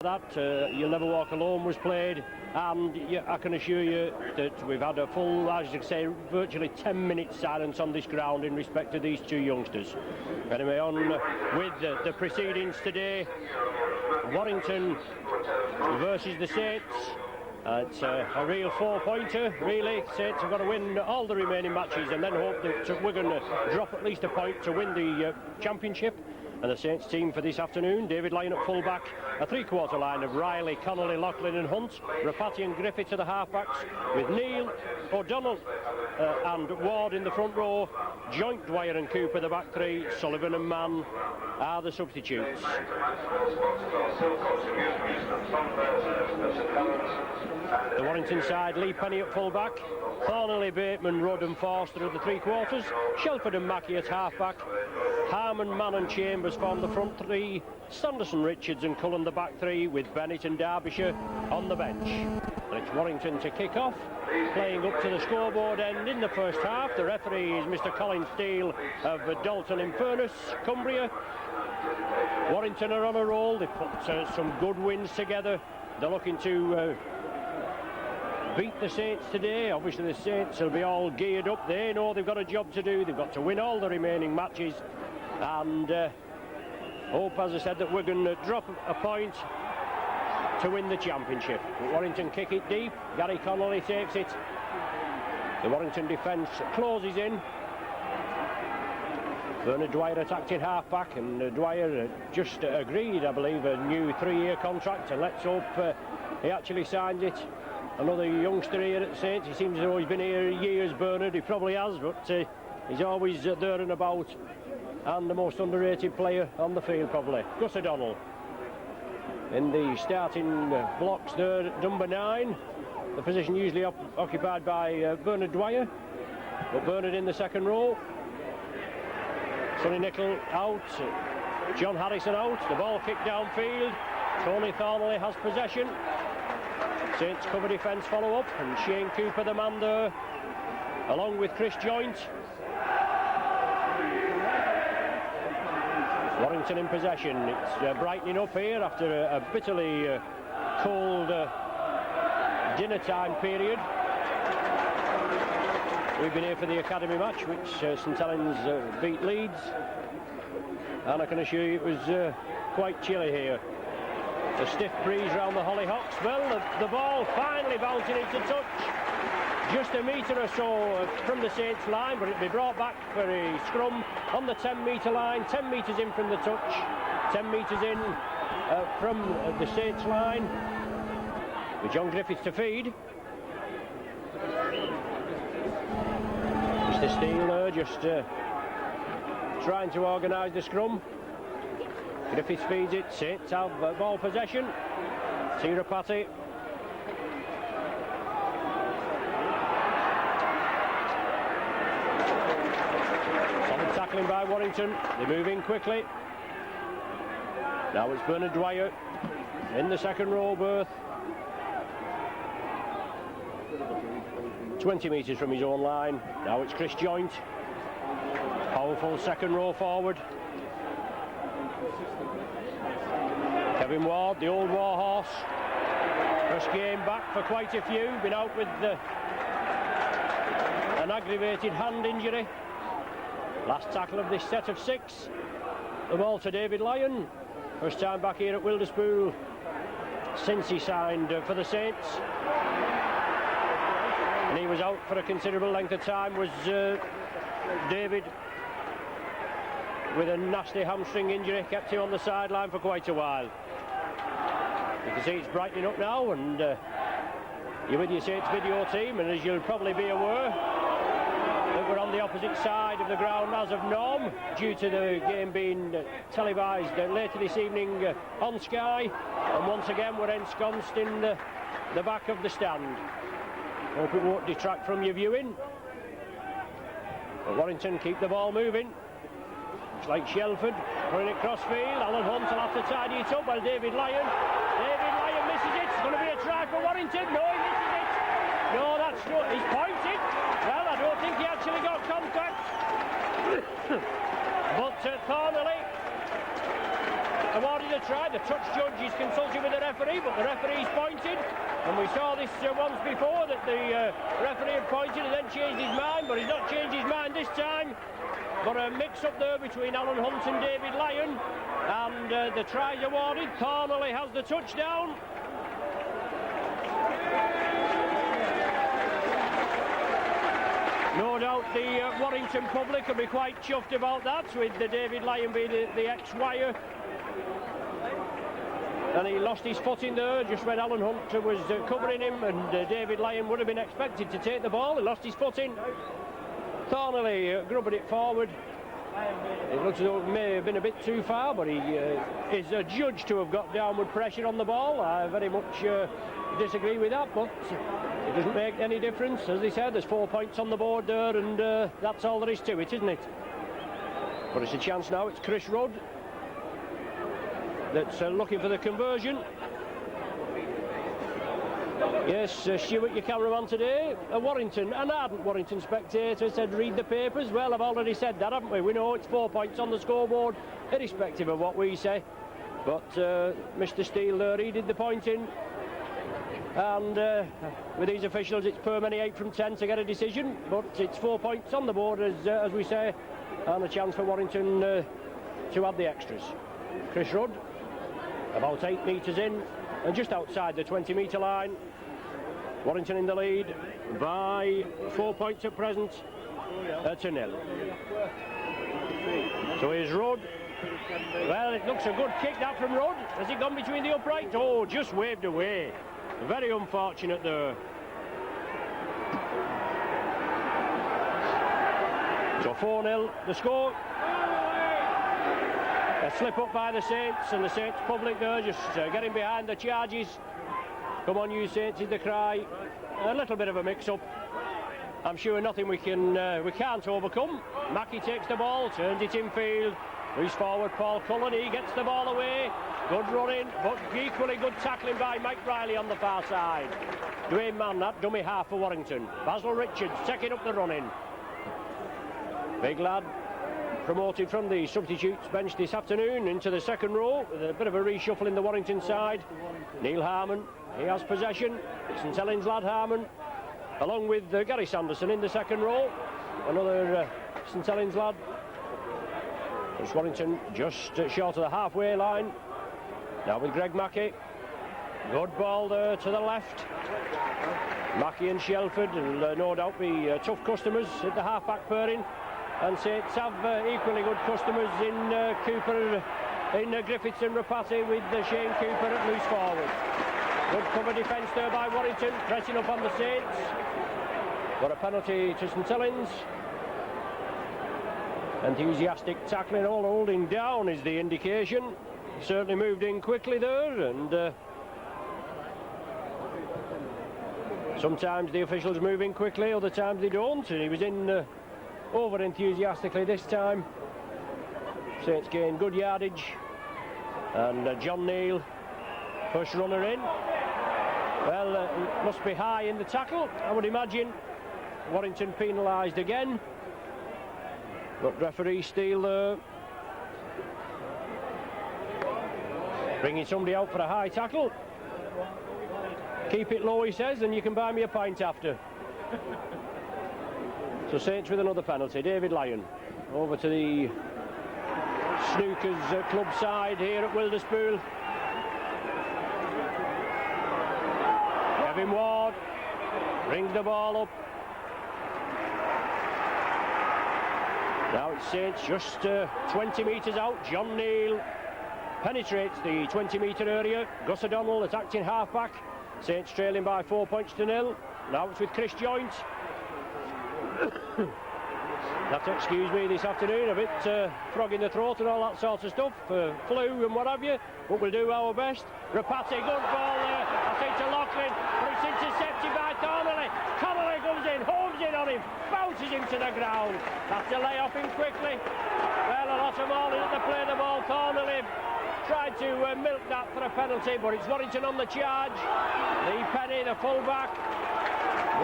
That You'll Never Walk Alone was played, and I can assure you that we've had a full, as you say, virtually 10 minutes silence on this ground in respect to these two youngsters. Anyway, on with the proceedings today. Warrington versus the Saints. It's a real four-pointer, really. Saints have got to win all the remaining matches and then hope that we're going to drop at least a point to win the championship. And the Saints team for this afternoon: David Lyon at full-back, a three-quarter line of Riley, Connolly, Loughlin and Hunt, Rapati and Griffiths to the half-backs, with Neil, O'Donnell and Ward in the front row, Joint, Dwyer and Cooper the back three, Sullivan and Mann are the substitutes. The Warrington side: Lee Penny at full-back, Thornley, Bateman, Rudd and Forster at the three-quarters, Shelford and Mackey at half-back, Harmon, Mann and Chambers form the front three, Sanderson, Richards and Cullen the back three, with Bennett and Derbyshire on the bench. And it's Warrington to kick off, playing up to the scoreboard end in the first half. The referee is Mr. Colin Steele of Dalton in Furness, Cumbria. Warrington are on a roll. They put some good wins together. They're looking to beat the Saints today. Obviously the Saints will be all geared up. They know they've got a job to do. They've got to win all the remaining matches, and hope, as I said, that we're going to drop a point to win the championship. Warrington kick it deep. Gary Connolly takes it. The Warrington defence closes in. Bernard Dwyer attacked in half-back, and Dwyer just agreed, I believe, a new 3-year contract, and let's hope he actually signs it. Another youngster here at Saints. He seems to have been here years, Bernard. He probably has, but he's always there and about, and the most underrated player on the field, probably. Gus O'Donnell in the starting blocks there at number 9. The position usually occupied by Bernard Dwyer, but Bernard in the second row. Sonny Nicol out, John Harrison out. The ball kicked downfield. Tony Thornley has possession. Saints cover defence follow up, and Shane Cooper the man there, along with Chris Joint. Warrington in possession. It's brightening up here after a bitterly cold dinner time period. We've been here for the academy match, which St Helens beat Leeds, and I can assure you it was quite chilly here. A stiff breeze round the Hollyhocks. Well, the ball finally bouncing into touch, just a metre or so from the Saints line, but it'll be brought back for a scrum on the 10-metre line, 10 metres in from the touch, 10 metres in from the Saints line, with John Griffiths to feed. Mr. Steele there just trying to organise the scrum. Griffiths feeds it. Saints have ball possession. Rapati. Solid tackling by Warrington. They move in quickly. Now it's Bernard Dwyer in the second row berth. 20 metres from his own line. Now it's Chris Joint. Powerful second row forward. Kevin Ward, the old warhorse. First game back for quite a few. Been out with an aggravated hand injury. Last tackle of this set of 6. The ball to David Lyon. First time back here at Wilderspool since he signed for the Saints. And he was out for a considerable length of time, was David, with a nasty hamstring injury. Kept him on the sideline for quite a while. You can see it's brightening up now, and you're with your Saints video team, and as you'll probably be aware, that we're on the opposite side of the ground as of norm, due to the game being televised later this evening on Sky, and once again we're ensconced in the back of the stand. Hope it won't detract from your viewing. But Warrington keep the ball moving. Looks like Shelford running it crossfield. Alan Hunt will have to tidy it up. Well, David Lyon misses it. It's going to be a try for Warrington. No, he misses it. No, that's not. He's pointed. Well, I don't think he actually got contact. But Thornley awarded a try. The touch judge is consulting with the referee, but the referee's pointed. And we saw this once before, that the referee had pointed and then changed his mind, but he's not changed his mind this time. Got a mix-up there between Alan Hunt and David Lyon, and the try's awarded. Thornley has the touchdown. No doubt the Warrington public will be quite chuffed about that, with David Lyon being the ex-wire. And he lost his foot in there just when Alan Hunt was covering him, and David Lyon would have been expected to take the ball. He lost his foot in. Thornley grubbing it forward. It looks as though it may have been a bit too far, but he is adjudged to have got downward pressure on the ball. I very much disagree with that, but it doesn't make any difference. As they said, there's 4 points on the board there, and that's all there is to it, isn't it? But it's a chance now. It's Chris Rudd that's looking for the conversion. Yes, Stuart, your cameraman today, a Warrington, an ardent Warrington spectator, said read the papers. Well, I've already said that, haven't we? We know it's 4 points on the scoreboard, irrespective of what we say. But Mr. Steele there, he did the pointing. And with these officials, it's per many 8 from 10 to get a decision. But it's 4 points on the board, as we say, and a chance for Warrington to add the extras. Chris Rudd, about 8 metres in, and just outside the 20-metre line. Warrington in the lead by 4 points at present, to 0. So here's Rudd. Well, it looks a good kick that from Rudd. Has it gone between the uprights? Oh, just waved away. Very unfortunate there. So 4-0 the score. A slip up by the Saints, and the Saints public there just getting behind the charges. Come on, you Saints, is the cry. A little bit of a mix-up. I'm sure nothing we can't overcome. Mackey takes the ball, turns it in field. Loose forward, Paul Cullen, he gets the ball away. Good running, but equally good tackling by Mike Riley on the far side. Dwayne Mann, that dummy half for Warrington. Basil Richards taking up the running. Big lad, promoted from the substitutes bench this afternoon into the second row, with a bit of a reshuffle in the Warrington side. Neil Harmon, he has possession. It's St Helens lad, Harmon, along with Gary Sanderson in the second row. Another St Helens lad. It's Warrington just short of the halfway line. Now with Greg Mackey. Good ball there to the left. Mackey and Shelford will no doubt be tough customers at the half-back pairing. And Saints have equally good customers in Cooper, in Griffiths and Rapati, with Shane Cooper at loose forward. Good cover defence there by Warrington, pressing up on the Saints. Got a penalty to St Helens. Enthusiastic tackling, all holding down is the indication. Certainly moved in quickly there, and sometimes the officials move in quickly, other times they don't, and he was in over enthusiastically this time. Saints gain good yardage, and John Neal, push runner in. Well, must be high in the tackle, I would imagine. Warrington penalised again, but referee Steele there bringing somebody out for a high tackle. Keep it low, he says, and you can buy me a pint after. So Saints with another penalty. David Lyon over to the Snookers club side here at Wilderspool. Kevin Ward brings the ball up. Now it's Saints just 20 metres out. John Neal penetrates the 20-metre area. Gus O'Donnell attacked in half-back. Saints trailing by 4 points to 0. Now it's with Chris Joint. Have to excuse me this afternoon, a bit frog in the throat and all that sort of stuff, flu and what have you, but we'll do our best. Rapati, good ball there, I think to Loughlin, but it's intercepted by Thornley. Connolly comes in, homes in on him, bounces him to the ground. Has to lay off him quickly. Well, a lot of Marlin at the play the ball. Thornley tried to milk that for a penalty, but it's Warrington on the charge. Lee Penny, the full-back.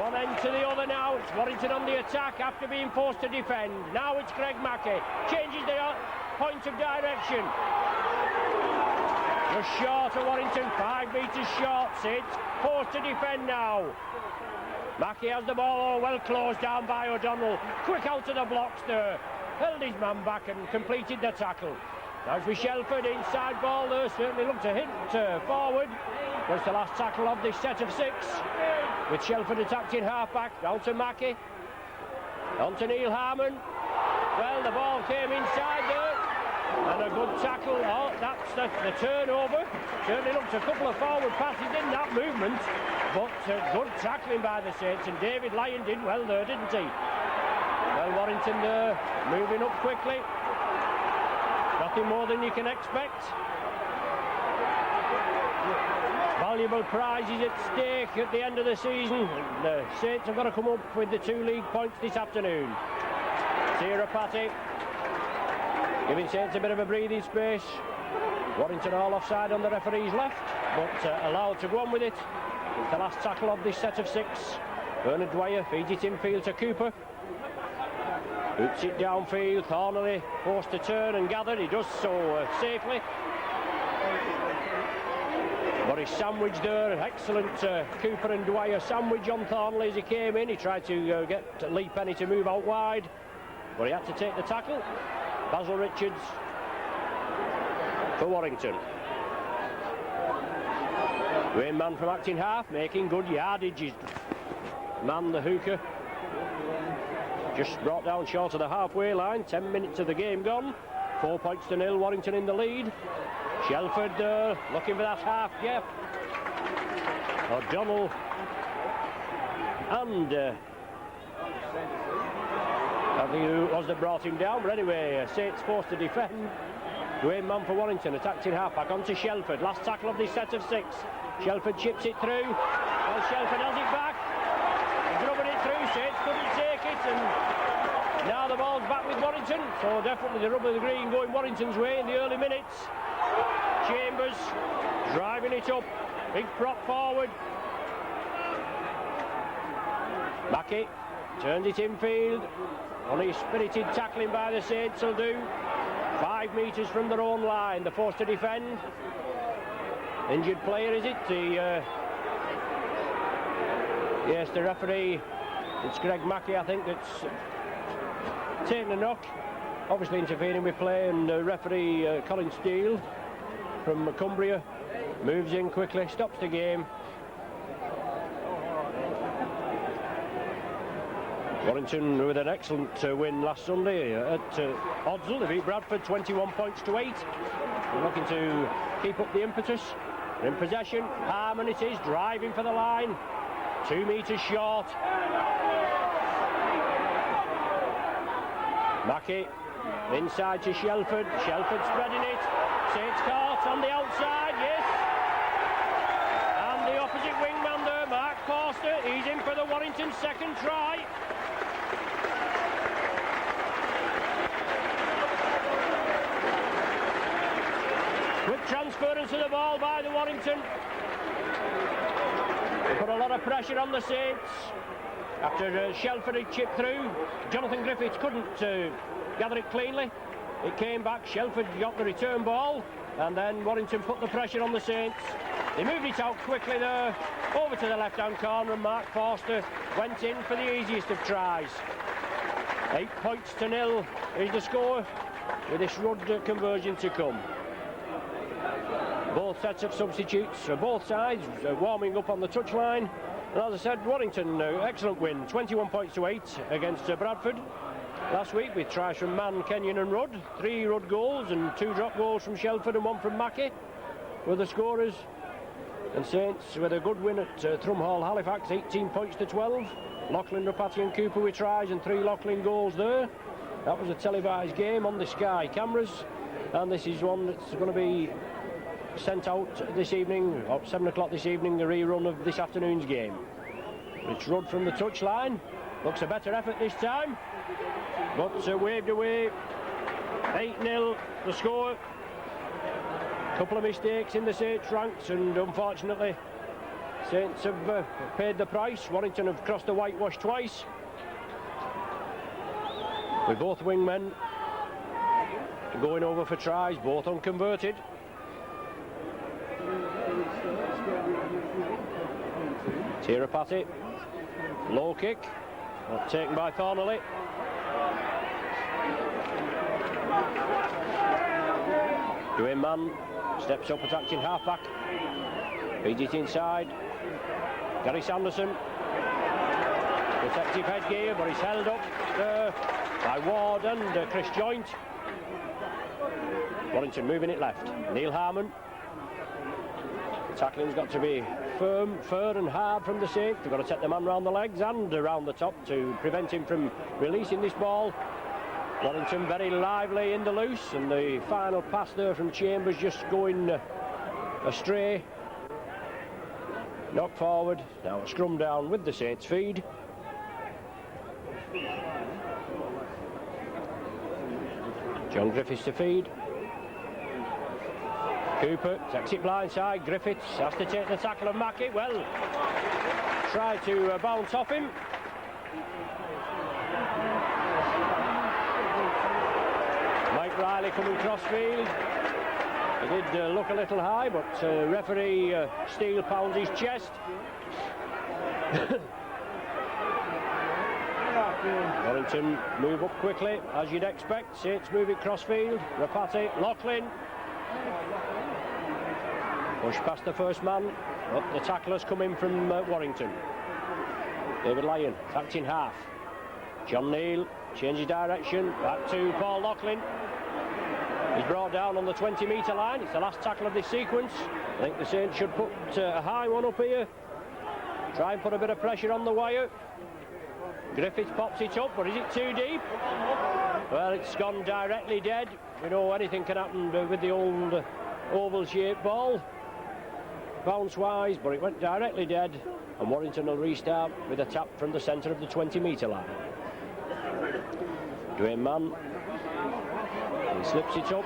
One end to the other now. It's Warrington on the attack after being forced to defend. Now it's Greg Mackey. Changes the point of direction. Just short of Warrington, 5 metres short. Saints forced to defend now. Mackey has the ball, well closed down by O'Donnell. Quick out to the blocks there. Held his man back and completed the tackle. Now for Shelford, inside ball there, certainly looked a hint forward. Was the last tackle of this set of 6. With Shelford attacked in half-back, down to Mackey. On to Neil Harmon. Well, the ball came inside there. And a good tackle. Oh, that's the turnover. Certainly looked a couple of forward passes in that movement. But good tackling by the Saints. And David Lyon did well there, didn't he? Well, Warrington there, moving up quickly. Nothing more than you can expect. Valuable prizes at stake at the end of the season. The Saints have got to come up with the 2 league points this afternoon. Sarah Patty giving Saints a bit of a breathing space. Warrington all offside on the referee's left, but allowed to go on with it. It's the last tackle of this set of 6. Bernard Dwyer feeds it infield to Cooper. Boots it downfield. Thornley forced to turn and gather. He does so safely. Boris sandwich there. Excellent Cooper and Dwyer sandwich on Thornley as he came in. He tried to get Lee Penny to move out wide, but he had to take the tackle. Basil Richards for Warrington. Wayne Mann from acting half, making good yardage. His man, the hooker, just brought down short of the halfway line. 10 minutes of the game gone. 4 points to 0, Warrington in the lead. Shelford looking for that half gap. O'Donnell and I think who it was that brought him down, but anyway, Saints forced to defend. Dwayne Mann for Warrington, attacked in half-back onto Shelford. Last tackle of this set of 6. Shelford chips it through. Well, Shelford has it back. Drubbing it through, Saints couldn't take it, and now the ball's back with Warrington. So definitely the rub of the green going Warrington's way in the early minutes. Chambers driving it up. Big prop forward. Mackey turns it infield. Only spirited tackling by the Saints will do. 5 metres from their own line. They're forced to defend. Injured player, is it? Yes, the referee. It's Greg Mackey, I think, that's taken a knock. Obviously interfering with play, and referee Colin Steele from Cumbria moves in quickly, stops the game. Warrington with an excellent win last Sunday at Oddsall. They beat Bradford 21 points to 8. They're looking to keep up the impetus. In possession, Harmon it is, driving for the line. 2 metres short. Mackey inside to Shelford. Shelford spreading it. Saints caught on the outside, yes. And the opposite wingman there, Mark Forster. He's in for the Warrington second try. Quick transference of the ball by the Warrington. They put a lot of pressure on the Saints. After Shelford had chipped through, Jonathan Griffiths couldn't gather it cleanly. It came back, Shelford got the return ball, and then Warrington put the pressure on the Saints. They moved it out quickly there, over to the left-hand corner, and Mark Forster went in for the easiest of tries. 8 points to 0 is the score, with this Rudd conversion to come. Both sets of substitutes for both sides warming up on the touchline. And as I said, Warrington, excellent win, 21 points to 8 against Bradford. Last week with tries from Mann, Kenyon and Rudd. 3 Rudd goals and 2 drop goals from Shelford and 1 from Mackey were the scorers. And Saints with a good win at Thrumhall Halifax, 18 points to 12. Lachlan, Rapati and Cooper with tries and 3 Lachlan goals there. That was a televised game on the Sky cameras. And this is one that's going to be sent out this evening, at 7 o'clock this evening, a rerun of this afternoon's game. It's Rudd from the touchline. Looks a better effort this time, but waved away. 8-0 the score. Couple of mistakes in the Saints ranks, and unfortunately Saints have paid the price. Warrington have crossed the whitewash twice, with both wingmen going over for tries, both unconverted. Tirapati, low kick, taken by Thornley. Dwayne Mann steps up, attacking half-back. Feeds it inside. Gary Sanderson. Protective headgear, but he's held up by Ward and Chris Joint. Warrington moving it left. Neil Harmon. Tackling's got to be firm, fair and hard from the Saints. They've got to take the man round the legs and around the top to prevent him from releasing this ball. Warrington very lively in the loose, and the final pass there from Chambers just going astray. Knock forward, now a scrum down with the Saints feed. John Griffiths to feed. Cooper takes it blindside. Griffiths has to take the tackle of Mackey. Well, try to bounce off him. Mike Riley coming crossfield. He did look a little high, but referee Steele pounds his chest. Warrington move up quickly, as you'd expect. Saints moving crossfield. Rapati, Loughlin. Push past the first man, but the tackler's coming from Warrington. David Lyon, tacked in half. John Neal changes direction, back to Paul Loughlin. He's brought down on the 20-metre line. It's the last tackle of this sequence. I think the Saints should put a high one up here. Try and put a bit of pressure on the wire. Griffiths pops it up, but is it too deep? Well, it's gone directly dead. You know, anything can happen with the old oval-shaped ball. Bounce-wise, but it went directly dead. And Warrington will restart with a tap from the centre of the 20-metre line. Dwayne Mann. He slips it up.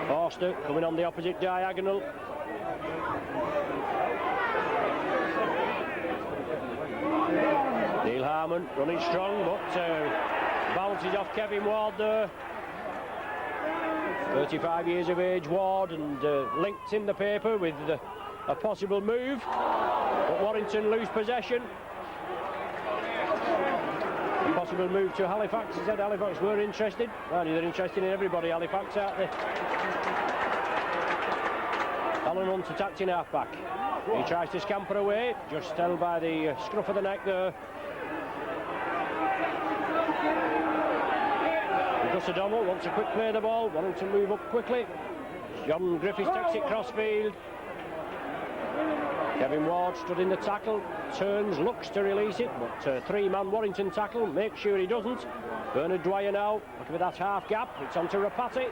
Forster coming on the opposite diagonal. Neil Harmon running strong, but bounces off Kevin Ward there. 35 years of age, Ward, and linked in the paper with a possible move. But Warrington lose possession. A possible move to Halifax. He said Halifax were interested. Well, they're interested in everybody, Halifax, aren't they? Alan Hunt attacked in half-back. He tries to scamper away, just held by the scruff of the neck there. Gus O'Donnell wants to quick play the ball. Warrington move up quickly. John Griffiths takes it crossfield. Kevin Ward stood in the tackle, turns, looks to release it, but three-man Warrington tackle, makes sure he doesn't. Bernard Dwyer now, looking at that half gap, it's on to Rapati.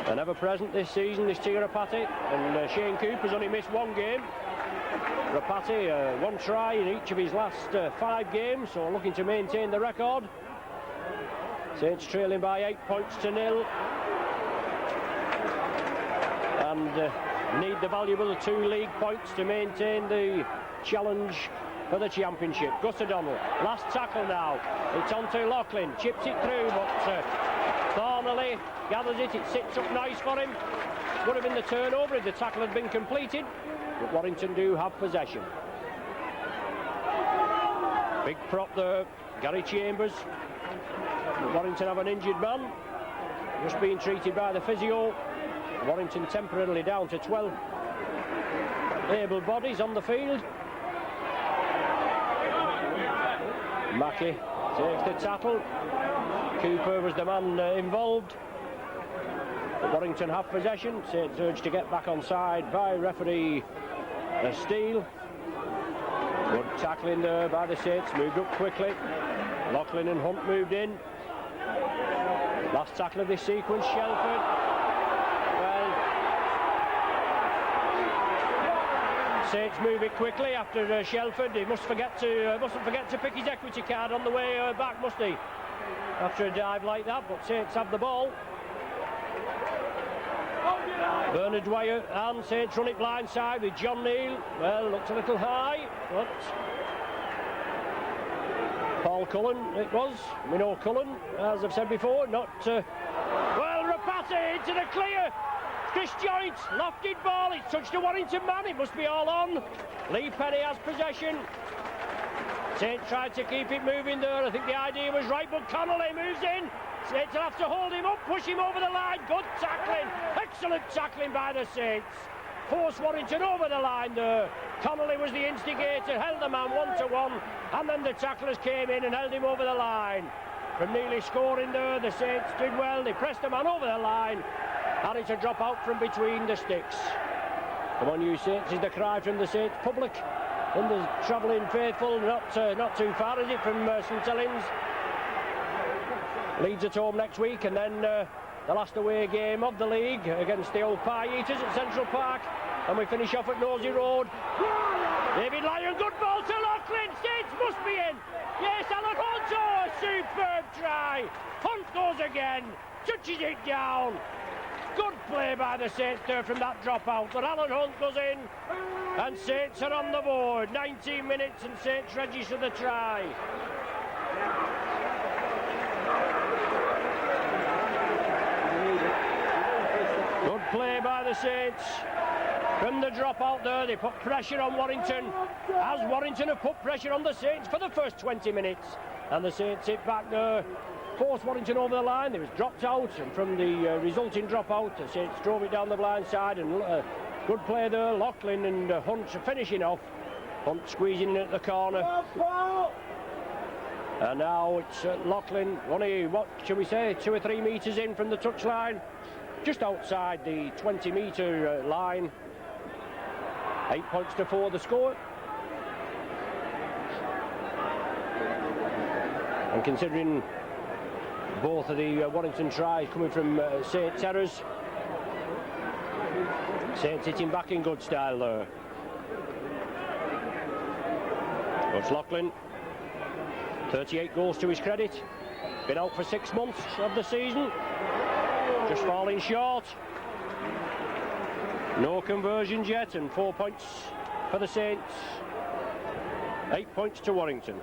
An ever-present this season, this Tirapati, and Shane Cooper's only missed one game. Rapati, one try in each of his last 5 games, so looking to maintain the record. Saints trailing by 8 points to 0. And need the valuable 2 league points to maintain the challenge for the championship. Gus O'Donnell, last tackle now. It's on to Loughlin, chips it through, but Thornley gathers it. It sits up nice for him. Would have been the turnover if the tackle had been completed, but Warrington do have possession. Big prop there, Gary Chambers. But Warrington have an injured man, just being treated by the physio. Warrington temporarily down to 12 able bodies on the field. Mackey takes the tackle. Cooper was the man involved. But Warrington have possession. Saints urged to get back on side by referee Steele. Good tackling there by the Saints, moved up quickly. Loughlin and Hunt moved in. Last tackle of this sequence, Shelford. Saints move it quickly after Shelford. He mustn't forget to pick his equity card on the way back, must he? After a dive like that, but Saints have the ball. Bernard Dwyer and Saints run it blindside with John Neal. Well, looks a little high, but Paul Cullen it was. We know Cullen, as I've said before, not well, Rapati into the clear. Chris Joint, lofted ball, it's touched a Warrington man, it must be all on. Lee Penny has possession. Saints tried to keep it moving there, I think the idea was right, but Connolly moves in. Saints will have to hold him up, push him over the line, good tackling, excellent tackling by the Saints. Forced Warrington over the line there. Connolly was the instigator, held the man 1-1, and then the tacklers came in and held him over the line. From nearly scoring there, the Saints did well, they pressed the man over the line, and it's a drop out from between the sticks. Come on you Saints is the cry from the Saints public, and the travelling faithful, not too far is it from St Helens. Leeds at home next week, and then the last away game of the league against the old Pie Eaters at Central Park, and we finish off at Nosey Road. David Lyon, good ball to Loughlin, Saints must be in. Yes, Alan Hunt, oh, a superb try. Hunt goes again, touches it down. Good play by the Saints there from that dropout, but Alan Hunt goes in, and Saints are on the board. 19 minutes and Saints register the try. Good play by the Saints. From the drop out there, they put pressure on Warrington, as Warrington have put pressure on the Saints for the first 20 minutes. And the Saints hit back there, forced Warrington over the line. They was dropped out, and from the resulting drop out, the Saints drove it down the blind side, and good play there. Loughlin and Hunt finishing off. Hunt squeezing in at the corner. And now it's Loughlin, only, what shall we say, 2 or 3 metres in from the touchline, just outside the 20-metre line. 8 points to 4 the score. And considering both of the Warrington tries coming from Saints errors, Saints hitting back in good style there. Coach Loughlin, 38 goals to his credit, been out for 6 months of the season, just falling short. No conversions yet, and 4 points for the Saints, 8 points to Warrington.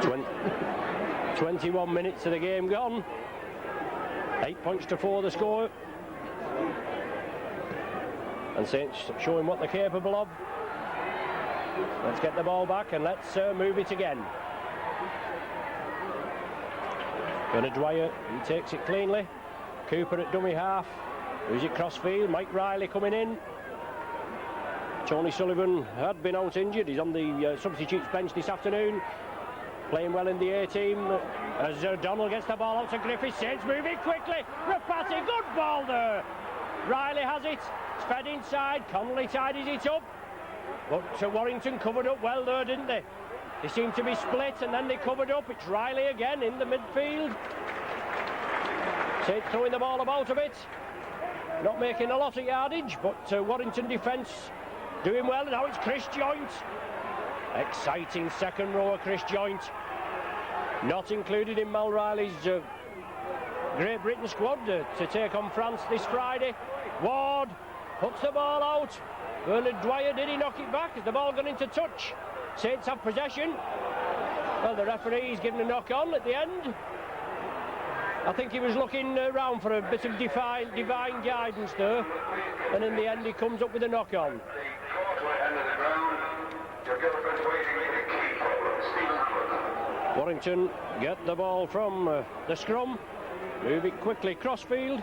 Twen 21 minutes of the game gone. 8 points to 4 the score. And Saints showing what they're capable of. Let's get the ball back and let's move it again. Gunnar Dwyer, he takes it cleanly. Cooper at dummy half. Who's it crossfield? Mike Riley coming in. Tony Sullivan had been out injured. He's on the substitutes bench this afternoon. Playing well in the A team. As Donald gets the ball out to Griffiths. Saints moving quickly. Rapati, good ball there. Riley has it. It's fed inside. Connolly tidies it up. But Warrington covered up well there, didn't they? They seemed to be split and then they covered up. It's Riley again in the midfield. Saints throwing the ball about a bit. Not making a lot of yardage, but Warrington defence doing well. Now it's Chris Joint. Exciting second rower, Chris Joint. Not included in Mal Riley's Great Britain squad to take on France this Friday. Ward puts the ball out. Bernard Dwyer, did he knock it back? Has the ball gone into touch? Saints have possession. Well, the referee's given a knock on at the end. I think he was looking around for a bit of divine guidance there, and in the end he comes up with a knock on. Warrington get the ball from the scrum, move it quickly crossfield.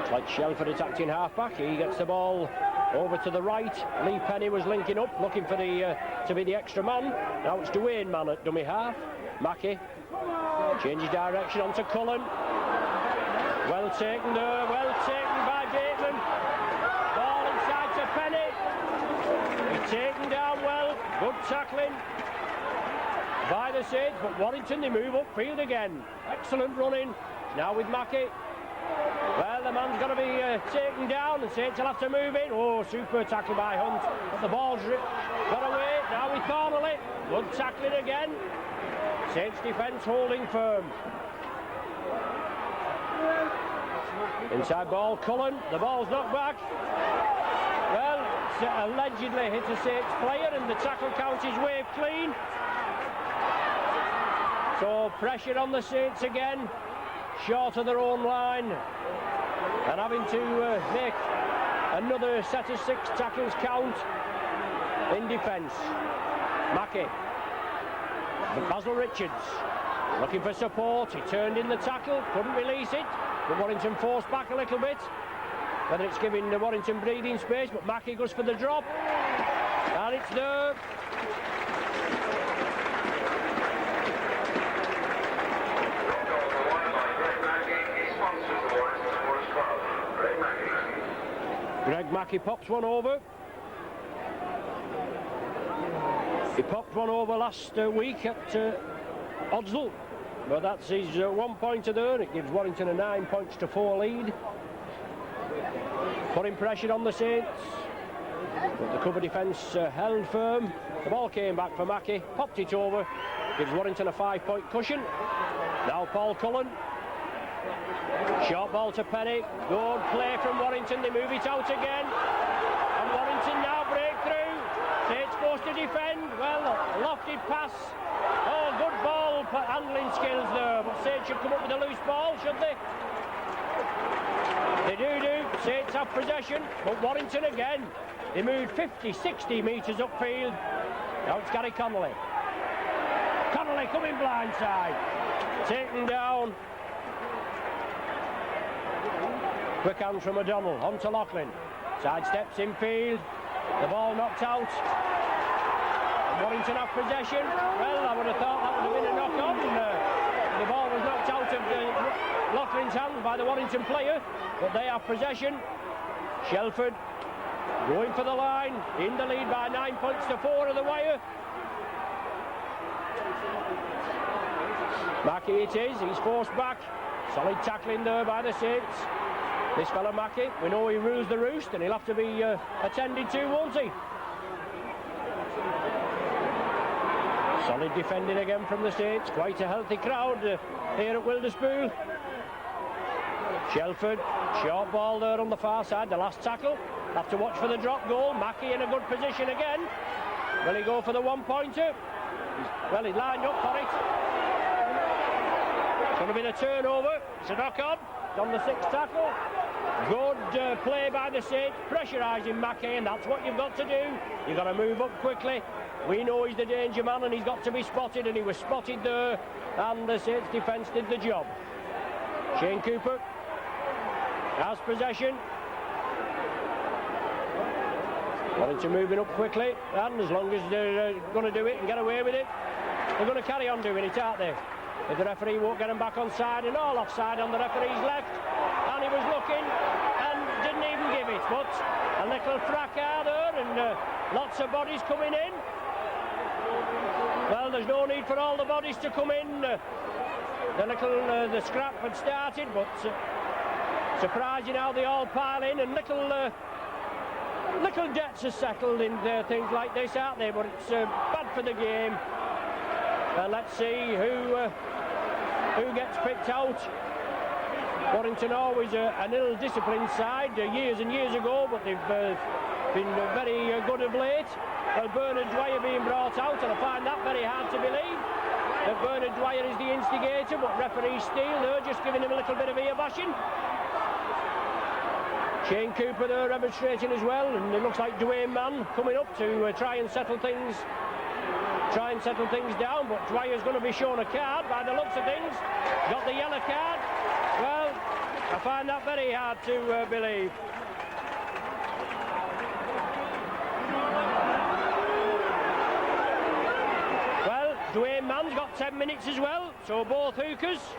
It's like Shelford attacking half-back. He gets the ball over to the right. Lee Penny was linking up, looking for the to be the extra man. Now it's Dwayne Mann at dummy half. Mackey changes direction onto Cullen. Well taken there, well taken by Bateman. Ball inside to Penny. He's taken down well. Good tackling by the Saints, but Warrington, they move upfield again. Excellent running. Now with Mackey. Well, the man's got to be taken down, and Saints will have to move in. Oh, super tackle by Hunt. But the ball's got away. Now with Thornley. Good tackling again. Saints defence holding firm. Inside ball, Cullen. The ball's knocked back. Well, it's allegedly hit a Saints player, and the tackle count is waved clean. So pressure on the Saints again, short of their own line, and having to make another set of 6 tackles count in defence. Mackey. Basil Richards looking for support. He turned in the tackle, couldn't release it, but Warrington forced back a little bit. Whether it's giving the Warrington breathing space, but Mackey goes for the drop, and it's there. Greg Mackey pops one over. He popped one over last week at Oddsall, but that's his 1 pointer there. It gives Warrington a 9-4 lead. Putting pressure on the Saints, but the cover defence held firm. The ball came back for Mackey, popped it over, gives Warrington a 5-point cushion. Now Paul Cullen. Short ball to Penny. Good play from Warrington. They move it out again, and Warrington now break through. Saints forced to defend. Well, a lofted pass. Oh, good ball handling skills there, but Saints should come up with a loose ball, should they? They do. Saints have possession, but Warrington again. They moved 50-60 metres upfield. Now it's Gary Connolly. Connolly coming blindside. Taken down. Quick hands from O'Donnell. On to Loughlin. Sidesteps in field. The ball knocked out. And Warrington have possession. Well, I would have thought that would have been a knock-on. The ball was knocked out of Loughlin's hands by the Warrington player, but they have possession. Shelford going for the line, in the lead by 9-4 of the wire. Mackey it is, he's forced back. Solid tackling there by the Saints. This fella Mackey, we know he rules the roost, and he'll have to be attended to, won't he? Solid defending again from the Saints. Quite a healthy crowd here at Wilderspool. Shelford, short ball there on the far side, the last tackle. Have to watch for the drop goal. Mackey in a good position again. Will he go for the 1-pointer? Well, he's lined up for it. It's going to be the turnover. It's a knock-on. It's on the 6th tackle. Good play by the Saints, pressurising Mackey, and that's what you've got to do. You've got to move up quickly. We know he's the danger man, and he's got to be spotted, and he was spotted there, and the Saints defence did the job. Shane Cooper has possession. Warrington moving up quickly, and as long as they're going to do it and get away with it, they're going to carry on doing it, aren't they? If the referee won't get them back on side, and all offside on the referee's left, and he was looking and didn't even give it, but a little fracas there, and lots of bodies coming in. Well, there's no need for all the bodies to come in. The scrap had started, but surprising how they all pile in, and little debts are settled in things like this, aren't they? But it's bad for the game. Let's see who gets picked out. Warrington always an ill-disciplined side years and years ago, but they've been very good of late. Well, Bernard Dwyer being brought out, and I find that very hard to believe, that Bernard Dwyer is the instigator, but referee Steele there just giving him a little bit of ear bashing. Shane Cooper there remonstrating as well, and it looks like Dwayne Mann coming up to try and settle things down, but Dwyer's going to be shown a card by the looks of things. Got the yellow card. Well, I find that very hard to believe. Well, Dwayne Mann's got 10 minutes as well, so both hookers.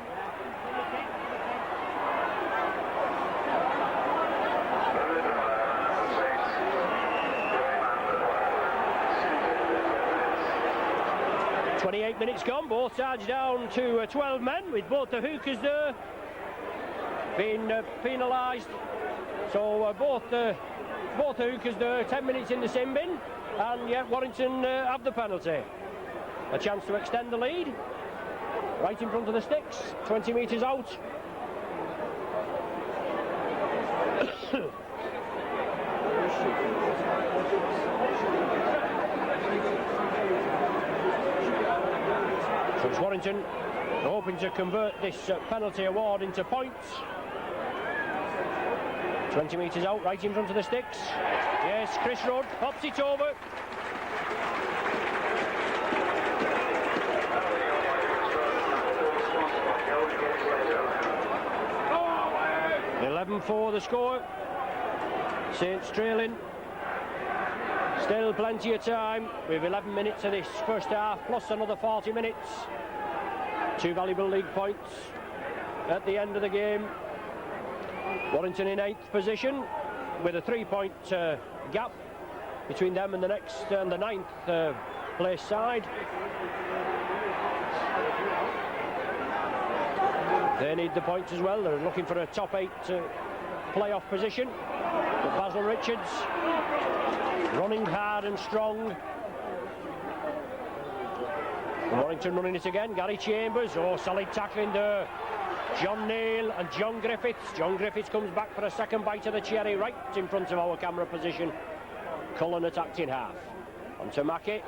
.28 minutes gone, both sides down to 12 men, with both the hookers there being penalised. So both the hookers there, 10 minutes in the sin bin, and yet Warrington have the penalty. a chance to extend the lead. Right in front of the sticks, 20 metres out. So it's Warrington hoping to convert this penalty award into points. 20 metres out, right in front of the sticks. Yes, Chris Rudd pops it over. For the score. Saints trailing. Still plenty of time. We have 11 minutes of this first half, plus another 40 minutes. 2 valuable league points at the end of the game. Warrington in 8th position, with a 3-point gap between them and the next and the 9th place side. They need the points as well. They're looking for a top 8 playoff position. But Basil Richards running hard and strong. Warrington running it again. Gary Chambers. Oh, solid tackling there. John Neal and John Griffiths. John Griffiths comes back for a second bite of the cherry right in front of our camera position. Cullen attacked in half. On to Mackey.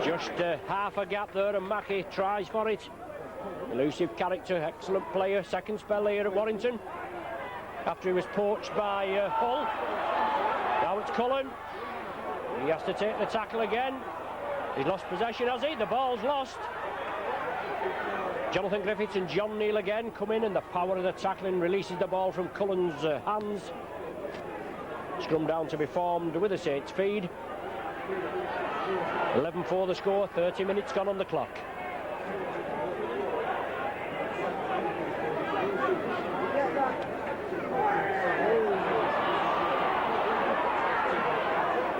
Just half a gap there, and Mackey tries for it. Elusive character, excellent player. Second spell here at Warrington after he was poached by Hull. Now it's Cullen. He has to take the tackle again. He's lost possession, has he? The ball's lost. Jonathan Griffiths and John Neal again come in, and the power of the tackling releases the ball from Cullen's hands. Scrum down to be formed with a Saints feed. 11-4 the score, 30 minutes gone on the clock.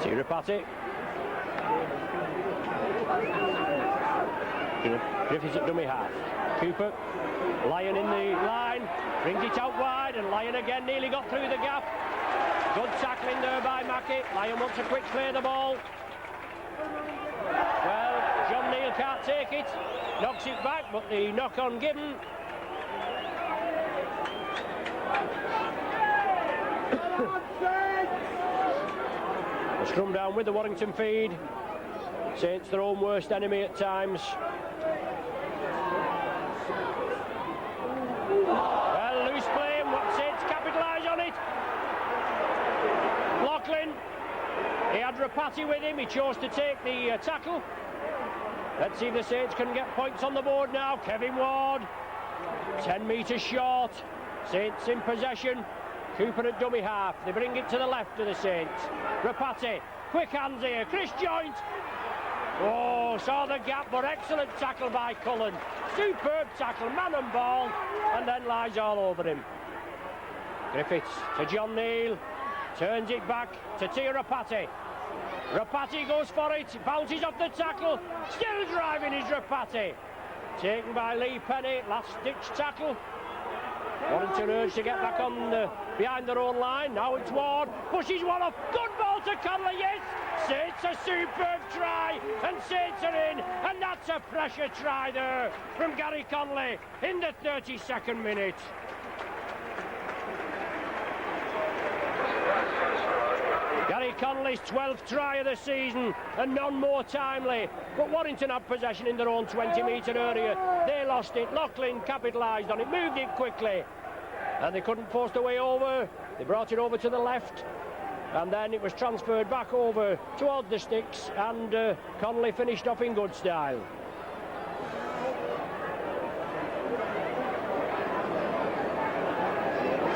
Tirapati. Griffiths at dummy half. Cooper. Lyon in the line. Brings it out wide, and Lyon again nearly got through the gap. Good tackling there by Mackey. Lyon wants a quick clear the ball. Well, John Neal can't take it. Knocks it back, but the knock-on given. A scrum down with the Warrington feed. Saints their own worst enemy at times. Well, loose play, and Saints capitalise on it. Lachlan, he had Rapati with him, he chose to take the tackle. Let's see if the Saints can get points on the board now. Kevin Ward, 10 metres short. Saints in possession. Cooper at dummy half. They bring it to the left of the Saints. Rapati, quick hands here. Chris Joint. Oh, saw the gap, but excellent tackle by Cullen. Superb tackle, man and ball, and then lies all over him. Griffiths to John Neal. Turns it back to Tia Rapati. Rapati goes for it, bounces off the tackle. Still driving is Rapati. Taken by Lee Penny, last ditch tackle. Warrington urged to get back on behind their own line. Now it's Ward, pushes one off. Good ball to Conley, yes! Saints a superb try, and Saints are in, and that's a pressure try there from Gary Conley in the 32nd minute. Gary Conley's 12th try of the season, and none more timely. But Warrington had possession in their own 20-metre area. They lost it. Lachlan capitalised on it, moved it quickly, and they couldn't force the way over. They brought it over to the left, and then it was transferred back over towards the sticks, and Conley finished off in good style.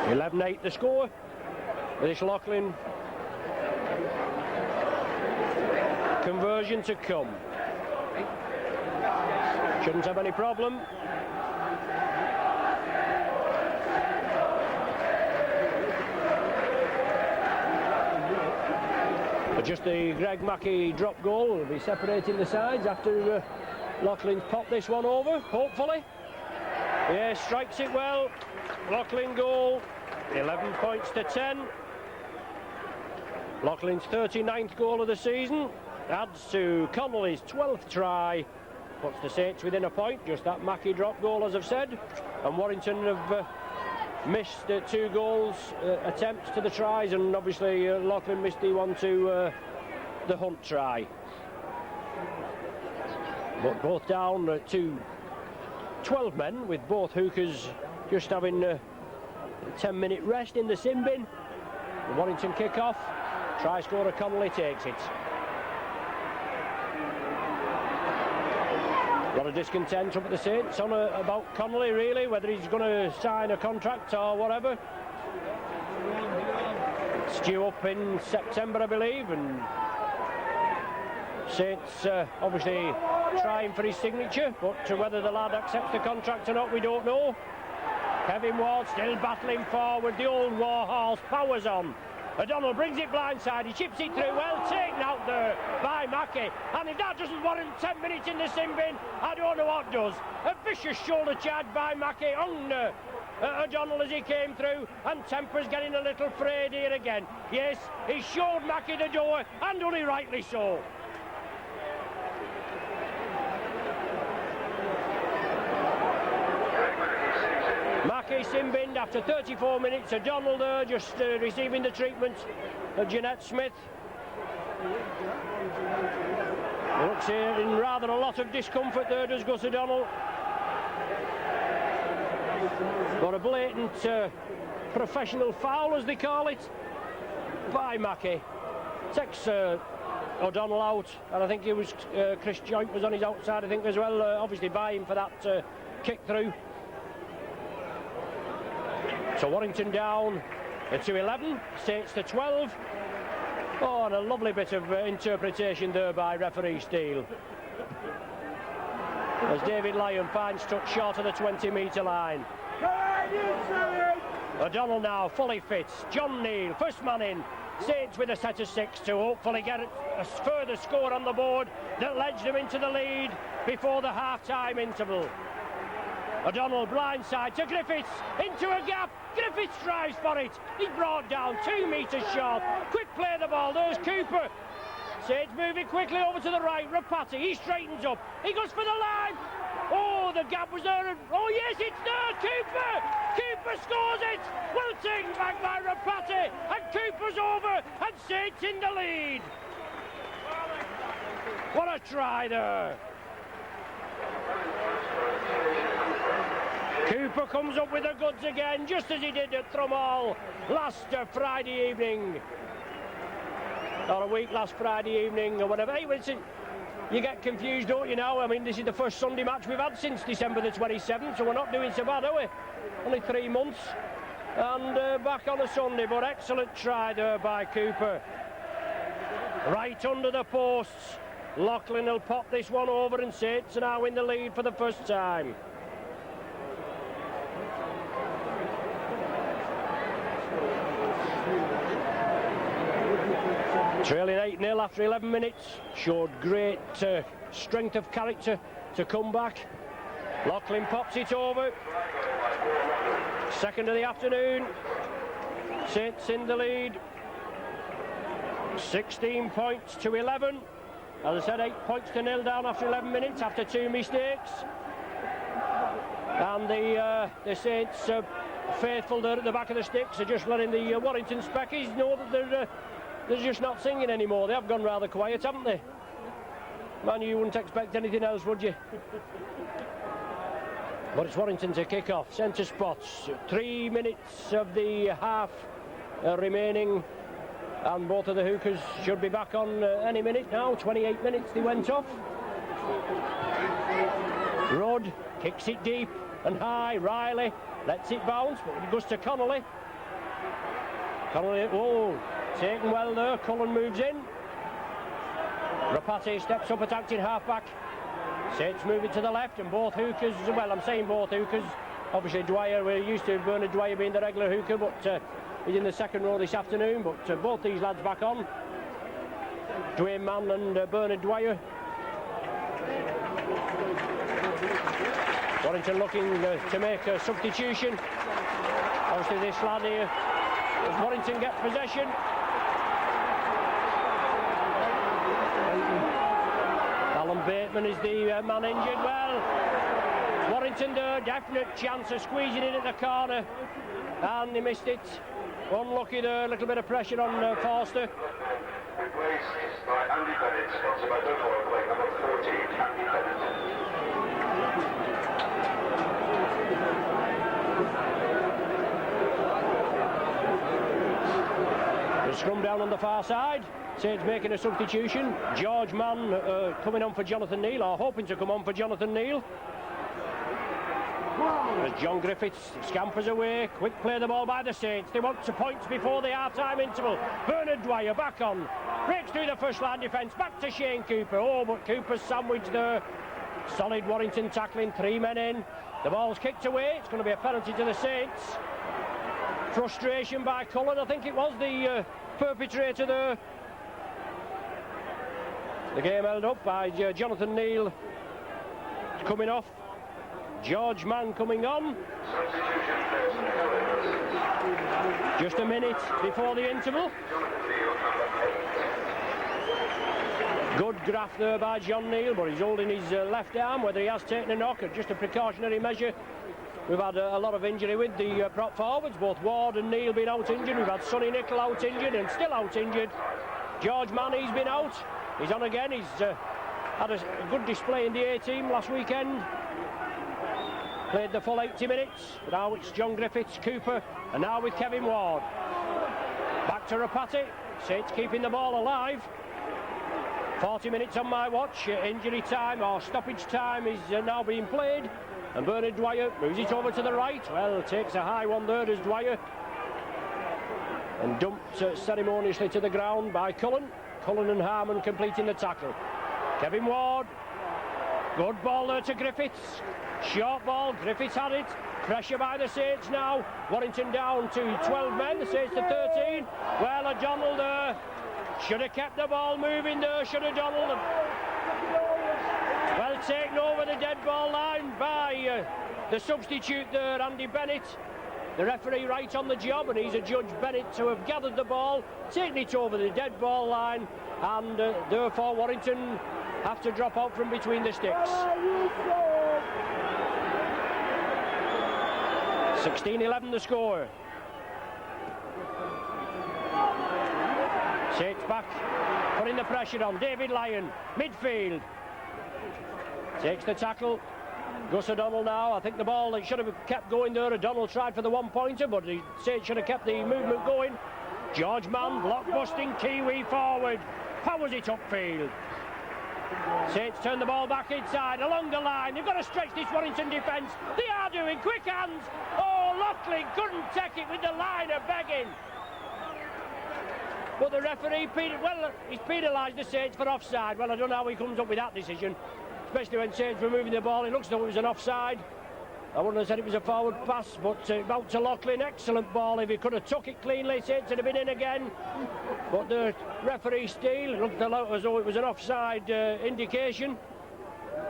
(11-8) the score. With this Lachlan conversion to come. Shouldn't have any problem. But just the Greg Mackey drop goal will be separating the sides after Lachlan's popped this one over, hopefully. Yeah, strikes it well. Lachlan goal, 11 points to 10. Lachlan's 39th goal of the season. adds to Connolly's 12th try, puts the Saints within a point, just that Mackey drop goal as I've said, and Warrington have missed 2 goals attempts to the tries, and obviously Lachlan missed the one to the Hunt try. But both down to 12 men, with both hookers just having a 10-minute rest in the sin bin. The Warrington kick-off, try scorer Connolly takes it. A lot of discontent up at the Saints on about Connolly, really, whether he's going to sign a contract or whatever. It's due up in September, I believe, and Saints obviously trying for his signature, but whether the lad accepts the contract or not, we don't know. Kevin Ward still battling forward, the old Warhorse powers on. O'Donnell brings it blindside, he chips it through, well taken out there by Mackey, and if that doesn't warrant 10 minutes in the sin bin, I don't know what does. A vicious shoulder charge by Mackey on O'Donnell as he came through, and temper's getting a little frayed here again. Yes, he showed Mackey the door, and only rightly so. Mackey sin-binned after 34 minutes. O'Donnell there just receiving the treatment of Jeanette Smith. He looks here in rather a lot of discomfort there, does Gus O'Donnell. Got a blatant professional foul, as they call it, by Mackey. Takes O'Donnell out, and I think it was Chris Joint was on his outside, I think, as well, obviously by him for that kick through. So Warrington down to 11, Saints to 12. Oh, and a lovely bit of interpretation there by referee Steele, as David Lyon finds touch short of the 20-metre line. O'Donnell now fully fit. John Neal, first man in. Saints with a set of 6 to hopefully get a further score on the board that led them into the lead before the half-time interval. O'Donnell blindside to Griffiths, into a gap. Griffiths strives for it. He's brought down 2 metres short. Quick play the ball. There's Cooper. Saints moving quickly over to the right. Rapati, he straightens up. He goes for the line. Oh, the gap was there. Oh, yes, it's there. Cooper. Cooper scores it. Well taken back by Rapati. And Cooper's over. And Saints in the lead. What a try there. Cooper comes up with the goods again, just as he did at Thrumall last Friday evening. Or a week last Friday evening, or whatever. Hey, you get confused, don't you, now? I mean, this is the first Sunday match we've had since December the 27th, so we're not doing so bad, are we? Only 3 months. And back on a Sunday, but excellent try there by Cooper. Right under the posts. Lachlan will pop this one over, and Saints are now in the lead for the first time. Trailing 8-0 after 11 minutes, showed great strength of character to come back. Lachlan pops it over. Second of the afternoon. Saints in the lead. 16 points to 11. As I said, 8 points to 0 down after 11 minutes after 2 mistakes. And the Saints faithful there at the back of the sticks are just letting the Warrington Speckies know that they're just not singing anymore. They have gone rather quiet, haven't they? Man, you wouldn't expect anything else, would you? But it's Warrington to kick off. Centre spots. 3 minutes of the half remaining. And both of the hookers should be back on any minute now. 28 minutes they went off. Rudd kicks it deep and high. Riley lets it bounce, but it goes to Connolly. Connolly, oh, taken well there. Cullen moves in. Rapati steps up, attacking half-back. Saints moving to the left, and both hookers, well, I'm saying both hookers. Obviously Dwyer, we're used to Bernard Dwyer being the regular hooker, but he's in the second row this afternoon. But both these lads back on. Dwayne Mann and Bernard Dwyer. Warrington looking to make a substitution. Obviously this lad here, as Warrington get possession. Bateman is the man injured. Well, Warrington there, definite chance of squeezing in at the corner, and he missed it. Unlucky there, a little bit of pressure on Forster. Replaced by Andy Bennett, sponsored by Dunbar, playing number 14, Andy Bennett. The scrum down on the far side. Saints making a substitution. George Mann coming on for Jonathan Neal, or hoping to come on for Jonathan Neal. As John Griffiths scampers away, quick play the ball by the Saints. They want 2 points before the half-time interval. Bernard Dwyer back on, breaks through the first line defence, back to Shane Cooper. Oh, but Cooper's sandwiched there. Solid Warrington tackling, 3 men in. The ball's kicked away, it's going to be a penalty to the Saints. Frustration by Cullen, I think it was the perpetrator there. The game held up by Jonathan Neal coming off. George Mann coming on. Just a minute before the interval. Good graft there by John Neal, but he's holding his left arm, whether he has taken a knock or just a precautionary measure. We've had a lot of injury with the prop forwards, both Ward and Neal being out injured. We've had Sonny Nicholl out injured and still out injured. George Mann, he's been out. He's on again. He's had a good display in the A team last weekend. Played the full 80 minutes. Now it's John Griffiths, Cooper, and now with Kevin Ward. Back to Rapati. Saints keeping the ball alive. 40 minutes on my watch. Injury time or stoppage time is now being played. And Bernard Dwyer moves it over to the right. Well, takes a high one there as Dwyer. And dumped ceremoniously to the ground by Cullen. Cullen and Harmon completing the tackle. Kevin Ward. Good ball there to Griffiths. Short ball, Griffiths had it. Pressure by the Saints now. Warrington down to 12 men, the Saints to 13. Well, O'Donnell there. Should have kept the ball moving there, should have O'Donnell. Well, taken over the dead ball line by the substitute there, Andy Bennett. The referee right on the job, and he's adjudged Bennett to have gathered the ball, taken it over the dead ball line, and therefore Warrington have to drop out from between the sticks. 16-11 the score. Saints back, putting the pressure on. David Lyon, midfield. Takes the tackle. Gus O'Donnell now. I think the ball that should have kept going there. O'Donnell tried for the one-pointer, but the Saints should have kept the movement going. George Mann, block-busting Kiwi forward. Powers it upfield. Saints turn the ball back inside, along the line. They've got to stretch this Warrington defence. They are doing. Quick hands. Oh, Loughlin couldn't take it with the line of begging. But the referee, he's penalised the Saints for offside. Well, I don't know how he comes up with that decision, especially when Saints were moving the ball. It looks as though it was an offside. I wouldn't have said it was a forward pass, but out to Loughlin, excellent ball. If he could have took it cleanly, Saints would have been in again. But the referee still looked as though it was an offside indication.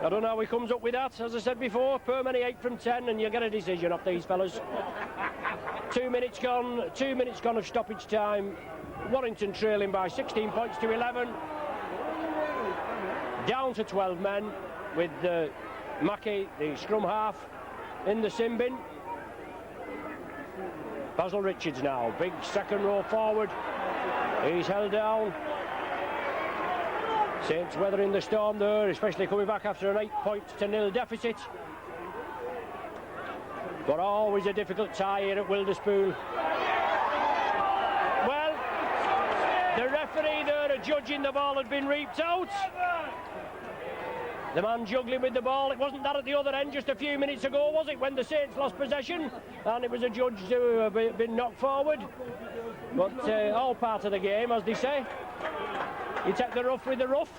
I don't know how he comes up with that. As I said before, per many 8 from 10, and you get a decision off these fellas. 2 minutes gone. 2 minutes gone of stoppage time. Warrington trailing by 16 points to 11. Down to 12 men with Mackey, the scrum half, in the sin bin. Basil Richards now, big second row forward. He's held down. Saints weathering the storm there, especially coming back after an 8-0 deficit. But always a difficult tie here at Wilderspool. Well, the referee there adjudging the ball had been reaped out. The man juggling with the ball, it wasn't that at the other end just a few minutes ago, was it, when the Saints lost possession and it was adjudged to have been knocked forward. But all part of the game, as they say. You take the rough with the rough,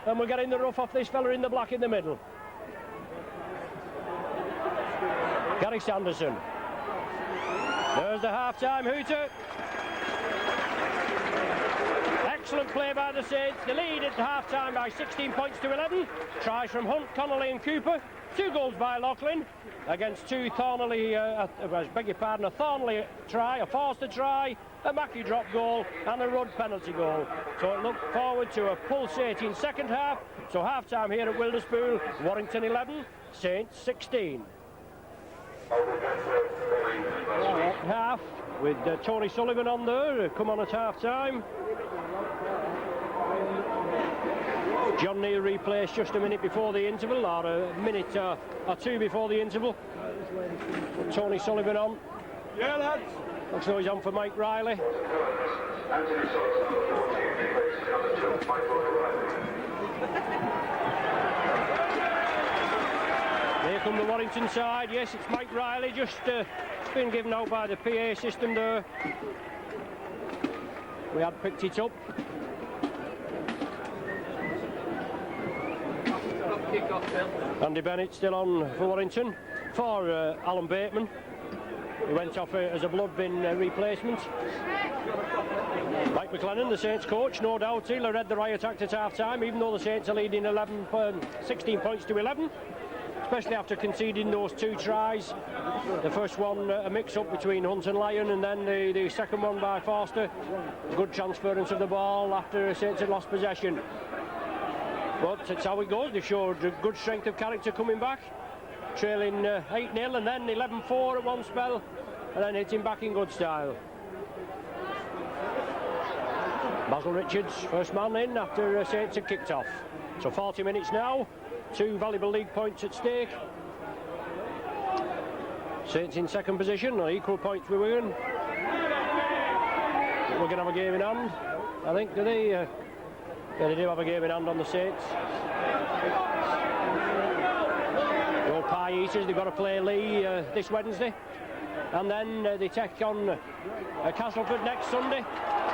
and we're getting the rough off this fella in the black in the middle. Gary Sanderson. There's the half-time hooter. Excellent play by the Saints. The lead at half-time by 16 points to 11. Tries from Hunt, Connolly and Cooper. 2 goals by Loughlin against 2 Thornley, I beg your pardon, a Thornley try, a Forster try, a Mackey drop goal and a Rudd penalty goal. So it looked forward to a pulsating second half. So half-time here at Wilderspool, Warrington 11, Saints 16. Half with Tony Sullivan on there, come on at half-time. John Neal replaced just a minute before the interval, or a minute or 2 before the interval. Tony Sullivan on. Yeah, lads. Looks like he's on for Mike Riley. Anthony Sullivan, number 14, replaces number 2, Michael Riley. Here come the Warrington side. Yes, it's Mike Riley, just been given out by the PA system there. We had picked it up. Andy Bennett still on for Warrington for Alan Bateman. He went off as a blood bin replacement. Mike McLennan, the Saints coach, no doubt he'll have read the riot act at half-time, even though the Saints are leading 16 points to 11, especially after conceding those 2 tries. The first one a mix-up between Hunt and Lyon, and then the second one by Forster. Good transference of the ball after Saints had lost possession. But that's how it goes. They showed good strength of character coming back, trailing 8-0 and then 11-4 at one spell, and then hitting back in good style. Basil Richards, first man in after Saints had kicked off. So 40 minutes now, 2 valuable league points at stake. Saints in second position, on equal points with Wigan. We're going to have a game in hand, I think, do they? Yeah, they do have a game in hand on the Saints. The old Pie Eaters, they've got to play Lee this Wednesday. And then they take on Castleford next Sunday.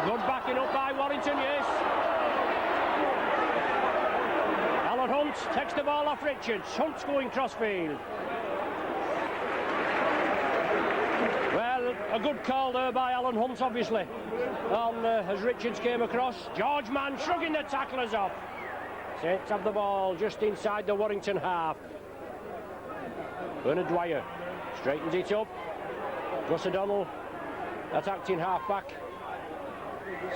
Good backing up by Warrington, yes. Alan Hunt takes the ball off Richards. Hunt's going crossfield. Well, a good call there by Alan Hunt, obviously. And as Richards came across, George Mann shrugging the tacklers off. Saints have the ball just inside the Warrington half. Bernard Dwyer straightens it up. Gus O'Donnell attacked in half-back.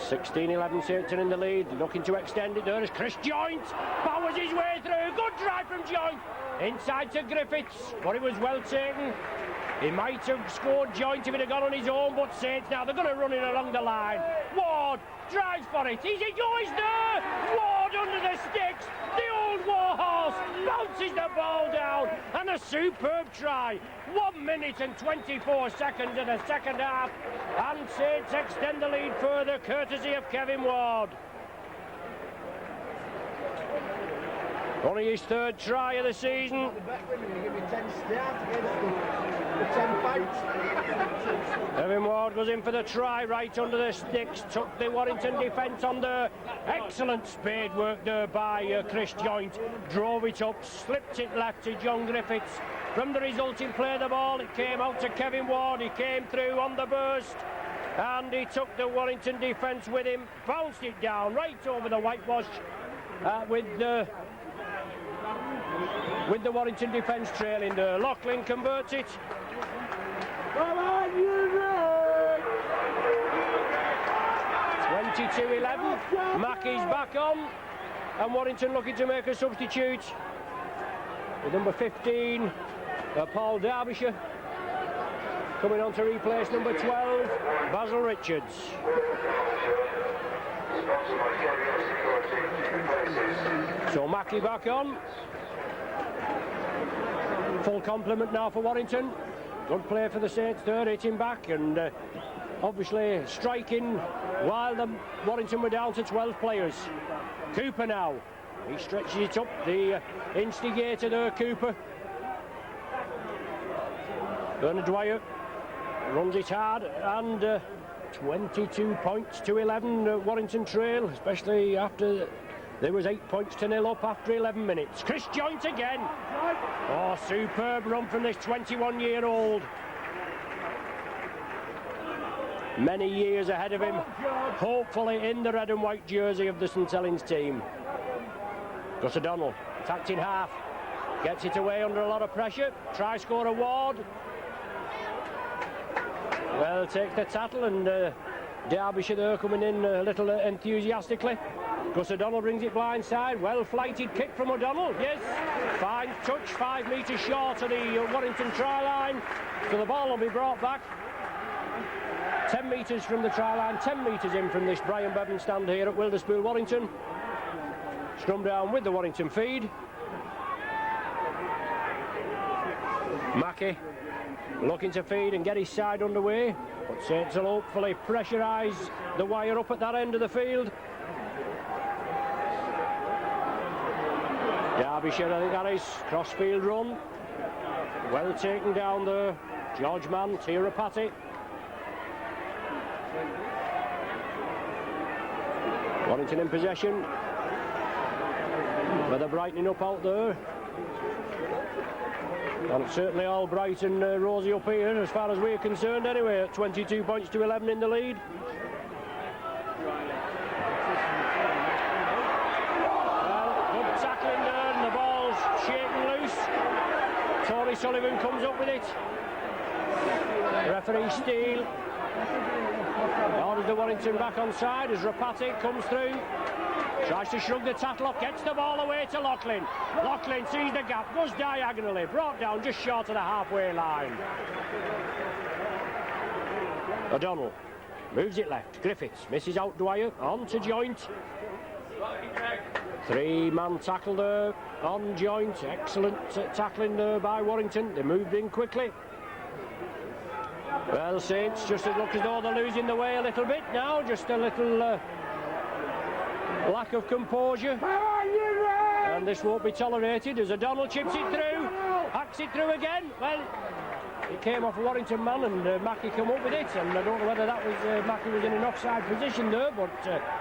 16-11 Saints in the lead, looking to extend it. There is Chris Joint, powers his way through. Good drive from Joint. Inside to Griffiths, but it was well taken. He might have scored Joint if he'd have gone on his own, but Saints now, they're going to run it along the line. Ward drives for it. He's there. Ward under the sticks. The old warhorse bounces the ball down, and a superb try. 1 minute and 24 seconds in the second half, and Saints extend the lead further, courtesy of Kevin Ward. Only his 3rd try of the season. Kevin Ward was in for the try right under the sticks, took the Warrington defence under. Excellent spade work there by Chris Joint. Drove it up, slipped it left to John Griffiths. From the resulting play of the ball, it came out to Kevin Ward. He came through on the burst, and he took the Warrington defence with him, bounced it down right over the whitewash with the Warrington defence trailing there. Loughlin converts it. 22-11. Mackey's back on, and Warrington looking to make a substitute with number 15, Paul Derbyshire, coming on to replace number 12, Basil Richards. So Mackey back on. Full complement now for Warrington. Good play for the Saints there, hitting back and obviously striking while the Warrington were down to 12 players. Cooper now. He stretches it up, the instigator there, Cooper. Bernard Dwyer runs it hard, and 22 points to 11 Warrington trail, especially after there was 8 points to 0 up after 11 minutes. Chris Joint again. Oh, superb run from this 21-year-old. Many years ahead of him, hopefully in the red and white jersey of the St Helens team. Gus O'Donnell attacked in half. Gets it away under a lot of pressure. Try score a Ward. Well, takes the tattle, and Derbyshire there coming in a little enthusiastically. Gus O'Donnell brings it blindside. Well flighted kick from O'Donnell. Yes, fine touch, 5 metres short of the Warrington try line. So the ball will be brought back. 10 metres from the try line, 10 metres in from this Brian Bevan stand here at Wilderspool, Warrington. Scrum down with the Warrington feed. Mackey looking to feed and get his side underway, but Saints will hopefully pressurise the wire up at that end of the field. Derbyshire, I think that is, cross-field run. Well taken down there. George Mann, Tirapati. Warrington in possession. Weather brightening up out there. And it's certainly all bright and rosy up here as far as we're concerned anyway, at 22 points to 11 in the lead. Well, good tackling there, and the ball's shaking loose. Tony Sullivan comes up with it. Referee Steele orders the Warrington back on side as Rapati comes through. Tries to shrug the tattle up, gets the ball away to Loughlin. Loughlin sees the gap, goes diagonally, brought down just short of the halfway line. O'Donnell moves it left. Griffiths misses out Dwyer, on to Joint. 3-man tackle there on Joint. Excellent tackling there by Warrington. They moved in quickly. Well, Saints just look as though they're losing the way a little bit now. Just a little lack of composure. And this won't be tolerated as O'Donnell chips it through. Hacks it through again. Well, it came off a Warrington man, and Mackey come up with it, and I don't know whether that was Mackey was in an offside position there, but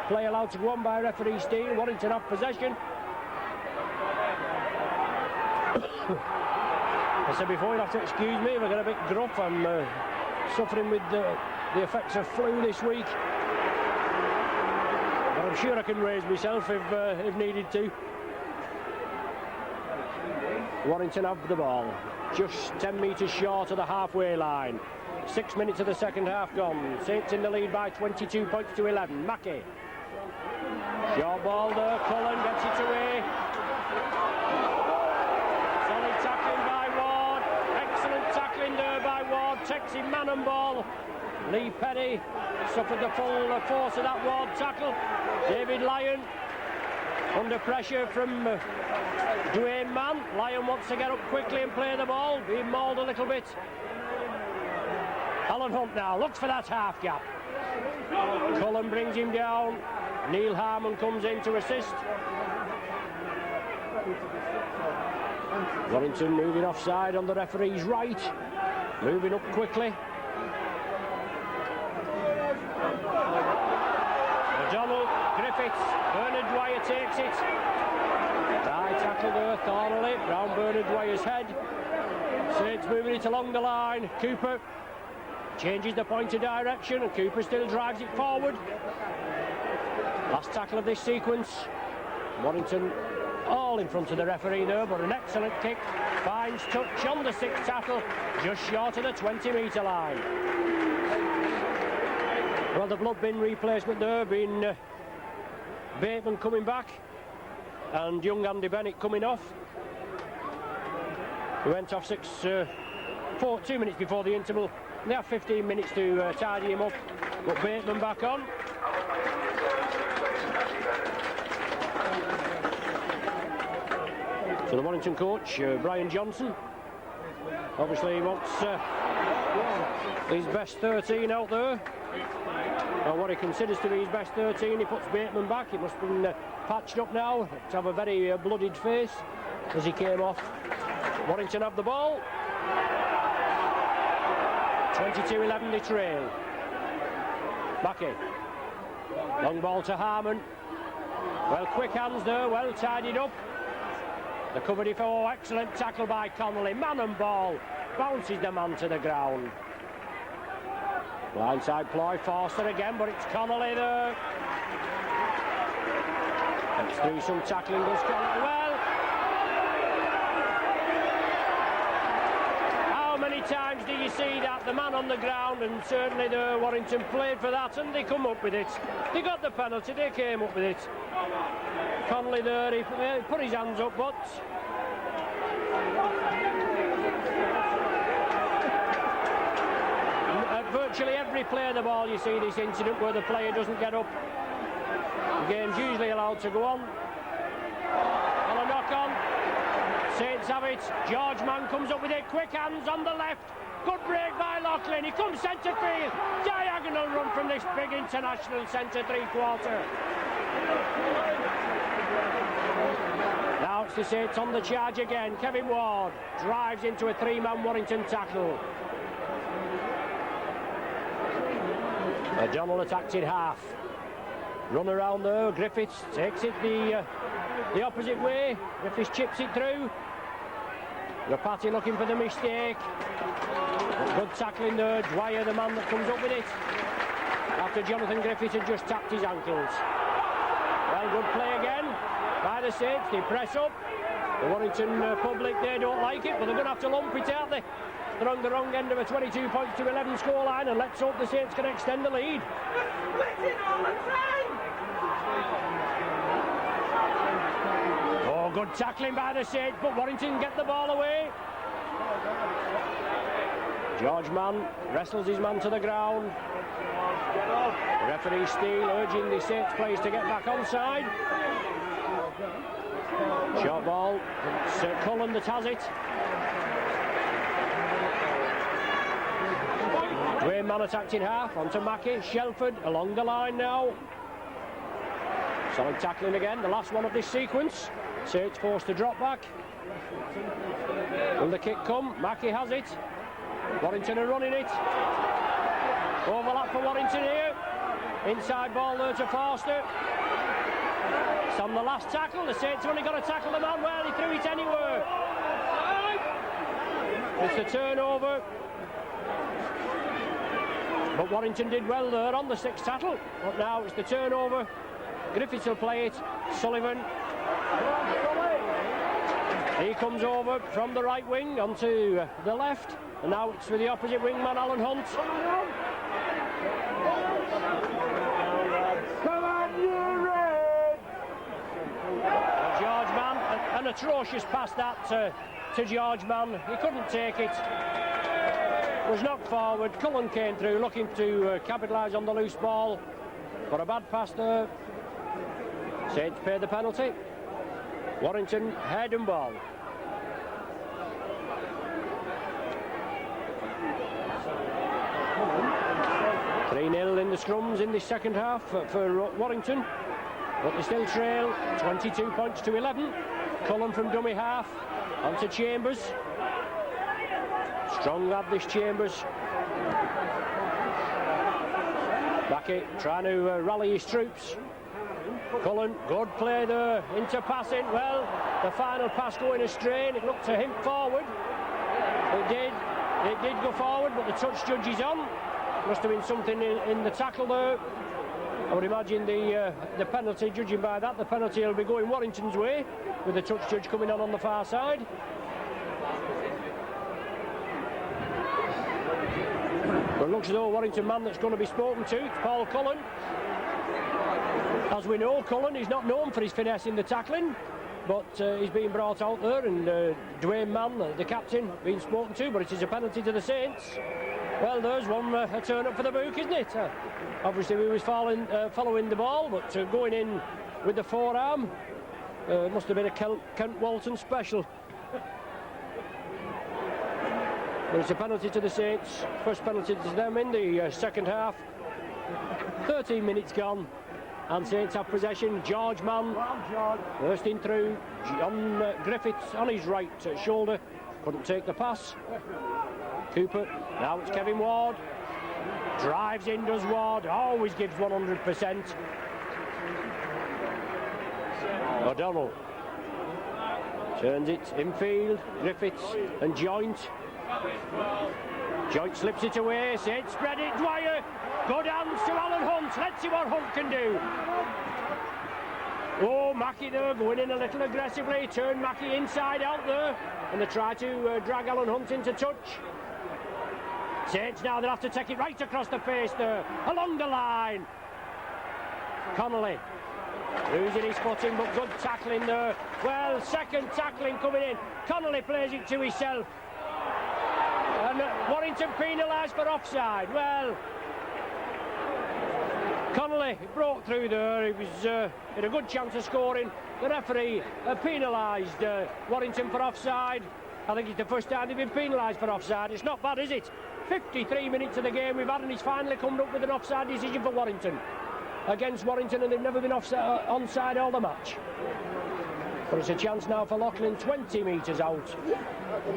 play allowed to go on by referee Steele. Warrington have possession. I said before, you'll have to excuse me if I get a bit gruff. I'm suffering with the effects of flu this week, but I'm sure I can raise myself if needed to. Warrington have the ball, just 10 metres short of the halfway line. 6 minutes of the second half gone. Saints in the lead by 22 points to 11. Mackey. Short ball there. Cullen gets it away. Solid tackling by Ward. Excellent tackling there by Ward. Takes him man and ball. Lee Penny suffered the full force of that Ward tackle. David Lyon under pressure from Dwayne Mann. Lyon wants to get up quickly and play the ball, being mauled a little bit. Alan Hunt now looks for that half gap. Cullen brings him down. Neil Harmon comes in to assist. Warrington moving offside on the referee's right, moving up quickly. O'Donnell, Griffiths, Bernard Dwyer takes it. High tackle there, Thornley, round Bernard Dwyer's head. Saints moving it along the line. Cooper changes the point of direction, and Cooper still drives it forward. Last tackle of this sequence. Warrington all in front of the referee there, but an excellent kick. Finds touch on the sixth tackle, just short of the 20-metre line. Well, the blood bin replacement there, being Bateman coming back and young Andy Bennett coming off. He went off 2 minutes before the interval. They have 15 minutes to tidy him up, but Bateman back on. So the Warrington coach, Brian Johnson, obviously he wants his best 13 out there. Or what he considers to be his best 13, he puts Bateman back. He must have been patched up now to have a very bloodied face as he came off. Warrington have the ball. 22-11 they trail. Mackey. Long ball to Harmon. Well, quick hands there, well tidied up. The cover before, excellent tackle by Connolly. Man and ball. Bounces the man to the ground. Blindside ploy, Forster again, but it's Connolly there. Gets through some tackling, does Connolly. Well, many times do you see that, the man on the ground, and certainly the Warrington played for that, and they come up with it. They got the penalty, they came up with it. Connolly there, he put his hands up, but at virtually every play of the ball you see this incident where the player doesn't get up. The game's usually allowed to go on. And a knock on. Saints have it. George Mann comes up with it. Quick hands on the left. Good break by Loughlin. He comes centre field. Diagonal run from this big international centre three-quarter. Now it's the Saints on the charge again. Kevin Ward drives into a three-man Warrington tackle. O'Donnell attacked in half. Run around there. Griffiths takes it the opposite way. Griffiths chips it through. Rapati looking for the mistake. Good tackling there. Dwyer, the man that comes up with it. After Jonathan Griffiths had just tapped his ankles. Well, good play again by the Saints. They press up. The Warrington public, they don't like it, but they're going to have to lump it, aren't they? They're on the wrong end of a 22 points to 11 scoreline, and let's hope the Saints can extend the lead. Oh, good tackling by the Saints, but Warrington get the ball away. George Mann wrestles his man to the ground. Referee Steele urging the Saints players to get back onside. Short ball, it's Cullen that has it. Dwayne Mann attacked in half, onto Mackey, Shelford along the line now. Solid tackling again, the last one of this sequence. Saints forced to drop back. Will the kick come? Mackey has it. Warrington are running it. Overlap for Warrington here. Inside ball there to Forster. It's on the last tackle. The Saints have only got to tackle the man well. He threw it anywhere. It's a turnover. But Warrington did well there on the sixth tackle. But now it's the turnover. Griffiths will play it. Sullivan. He comes over from the right wing onto the left. And now it's for the opposite wing man, Alan Hunt. Come on, you red! George Mann, an atrocious pass that to George Mann. He couldn't take it. Was knocked forward. Cullen came through looking to capitalise on the loose ball. But a bad pass there. Saints pay the penalty. Warrington head and ball. .3-0 in the scrums in the second half for Warrington, but they still trail 22 points to 11. Cullen from dummy half onto Chambers. Strong lad this Chambers. Mackey trying to rally his troops. Cullen, good play there, into passing. Well, the final pass going astray, and it looked to him forward. It did go forward, but the touch judge is on. Must have been something in the tackle there. I would imagine the penalty, judging by that, the penalty will be going Warrington's way, with the touch judge coming on the far side. But it looks as though a Warrington man that's going to be spoken to, it's Paul Cullen. As we know, Cullen is not known for his finesse in the tackling, but he's being brought out there, and Dwayne Mann, the captain, being spoken to, but it is a penalty to the Saints. Well, there's one, a turn up for the book, isn't it? Obviously, we was following the ball, but going in with the forearm, must have been a Kent Walton special. But it's a penalty to the Saints. First penalty to them in the second half. 13 minutes gone, and Saints have possession. George Mann bursting through. John Griffiths on his right shoulder. Couldn't take the pass. Cooper, now it's Kevin Ward. Drives in, does Ward. Always gives 100%. O'Donnell turns it infield. Griffiths and Joint. Joint slips it away. Saints spread it. Dwyer. Good hands to Alan Hunt. Let's see what Hunt can do. Oh, Mackey there going in a little aggressively. Turn Mackey inside out there, and they try to drag Alan Hunt into touch. Saints now, they'll have to take it right across the face there, along the line. Connolly losing his footing, but good tackling there. Well, second tackling coming in. Connolly plays it to himself. And Warrington penalised for offside. Well, Connolly broke through there. He was had a good chance of scoring. The referee penalised Warrington for offside. I think it's the first time they've been penalised for offside. It's not bad, is it? 53 minutes of the game we've had, and he's finally come up with an offside decision for Warrington. Against Warrington, and they've never been onside all the match. But it's a chance now for Loughlin, 20 metres out,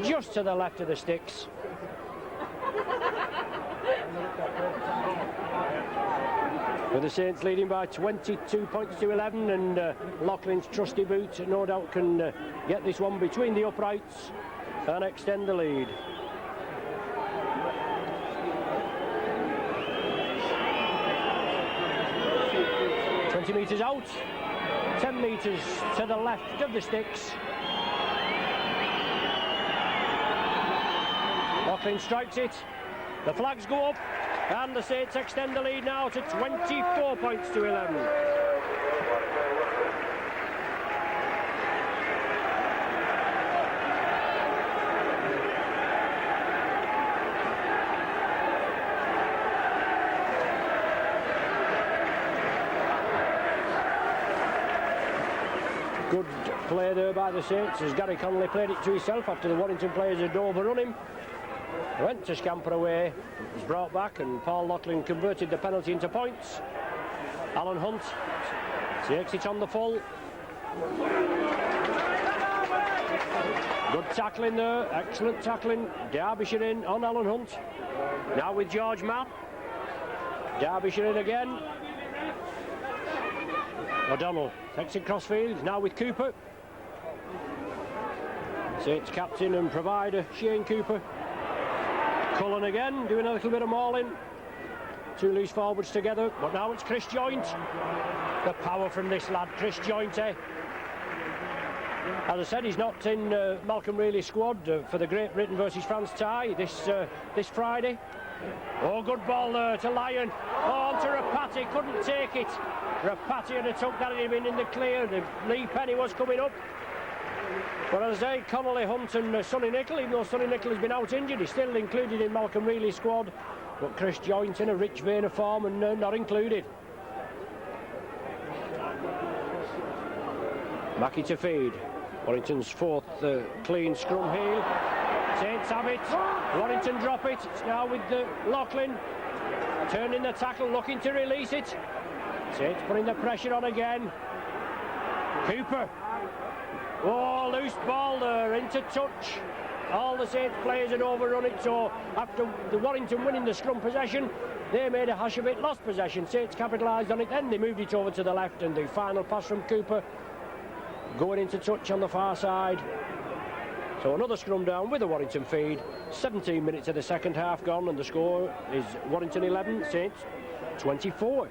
just to the left of the sticks. With the Saints leading by 22 points to 11, and Loughlin's trusty boot no doubt can get this one between the uprights and extend the lead. Metres out, 10 metres to the left of the sticks. Loughlin strikes it, the flags go up, and the Saints extend the lead now to 24 points to 11. Good play there by the Saints as Gary Connolly played it to himself after the Warrington players had overrun him. Went to scamper away, was brought back, and Paul Loughlin converted the penalty into points. Alan Hunt takes it on the full. Good tackling there, excellent tackling. Derbyshire in on Alan Hunt. Now with George Mann. Derbyshire in again. O'Donnell takes it crossfield, now with Cooper. Saints captain and provider Shane Cooper. Cullen again, doing a little bit of mauling. Two loose forwards together, but now it's Chris Joint. The power from this lad, Chris Joint. As I said, he's not in Malcolm Reilly's squad for the Great Britain versus France tie this Friday. Oh, good ball there to Lyon. Oh, onto Rapati, couldn't take it. Rapati had took that, he'd been in the clear. Lee Penny was coming up. But as I say, Connolly, Hunt and Sonny Nicol, even though Sonny Nicol has been out injured, he's still included in Malcolm Reilly's squad. But Chris Joint in a rich vein of form and not included. Mackie to feed. Warrington's fourth clean scrum heel. Saints have it. Warrington drop it. It's now with Loughlin. Turning the tackle, looking to release it. Saints putting the pressure on again. Cooper. Oh, loose ball there, into touch. All the Saints players had overrun it, so after the Warrington winning the scrum possession, they made a hash of it, lost possession. Saints capitalised on it, then they moved it over to the left, and the final pass from Cooper going into touch on the far side. So another scrum down with a Warrington feed. 17 minutes of the second half gone, and the score is Warrington 11, Saints 24.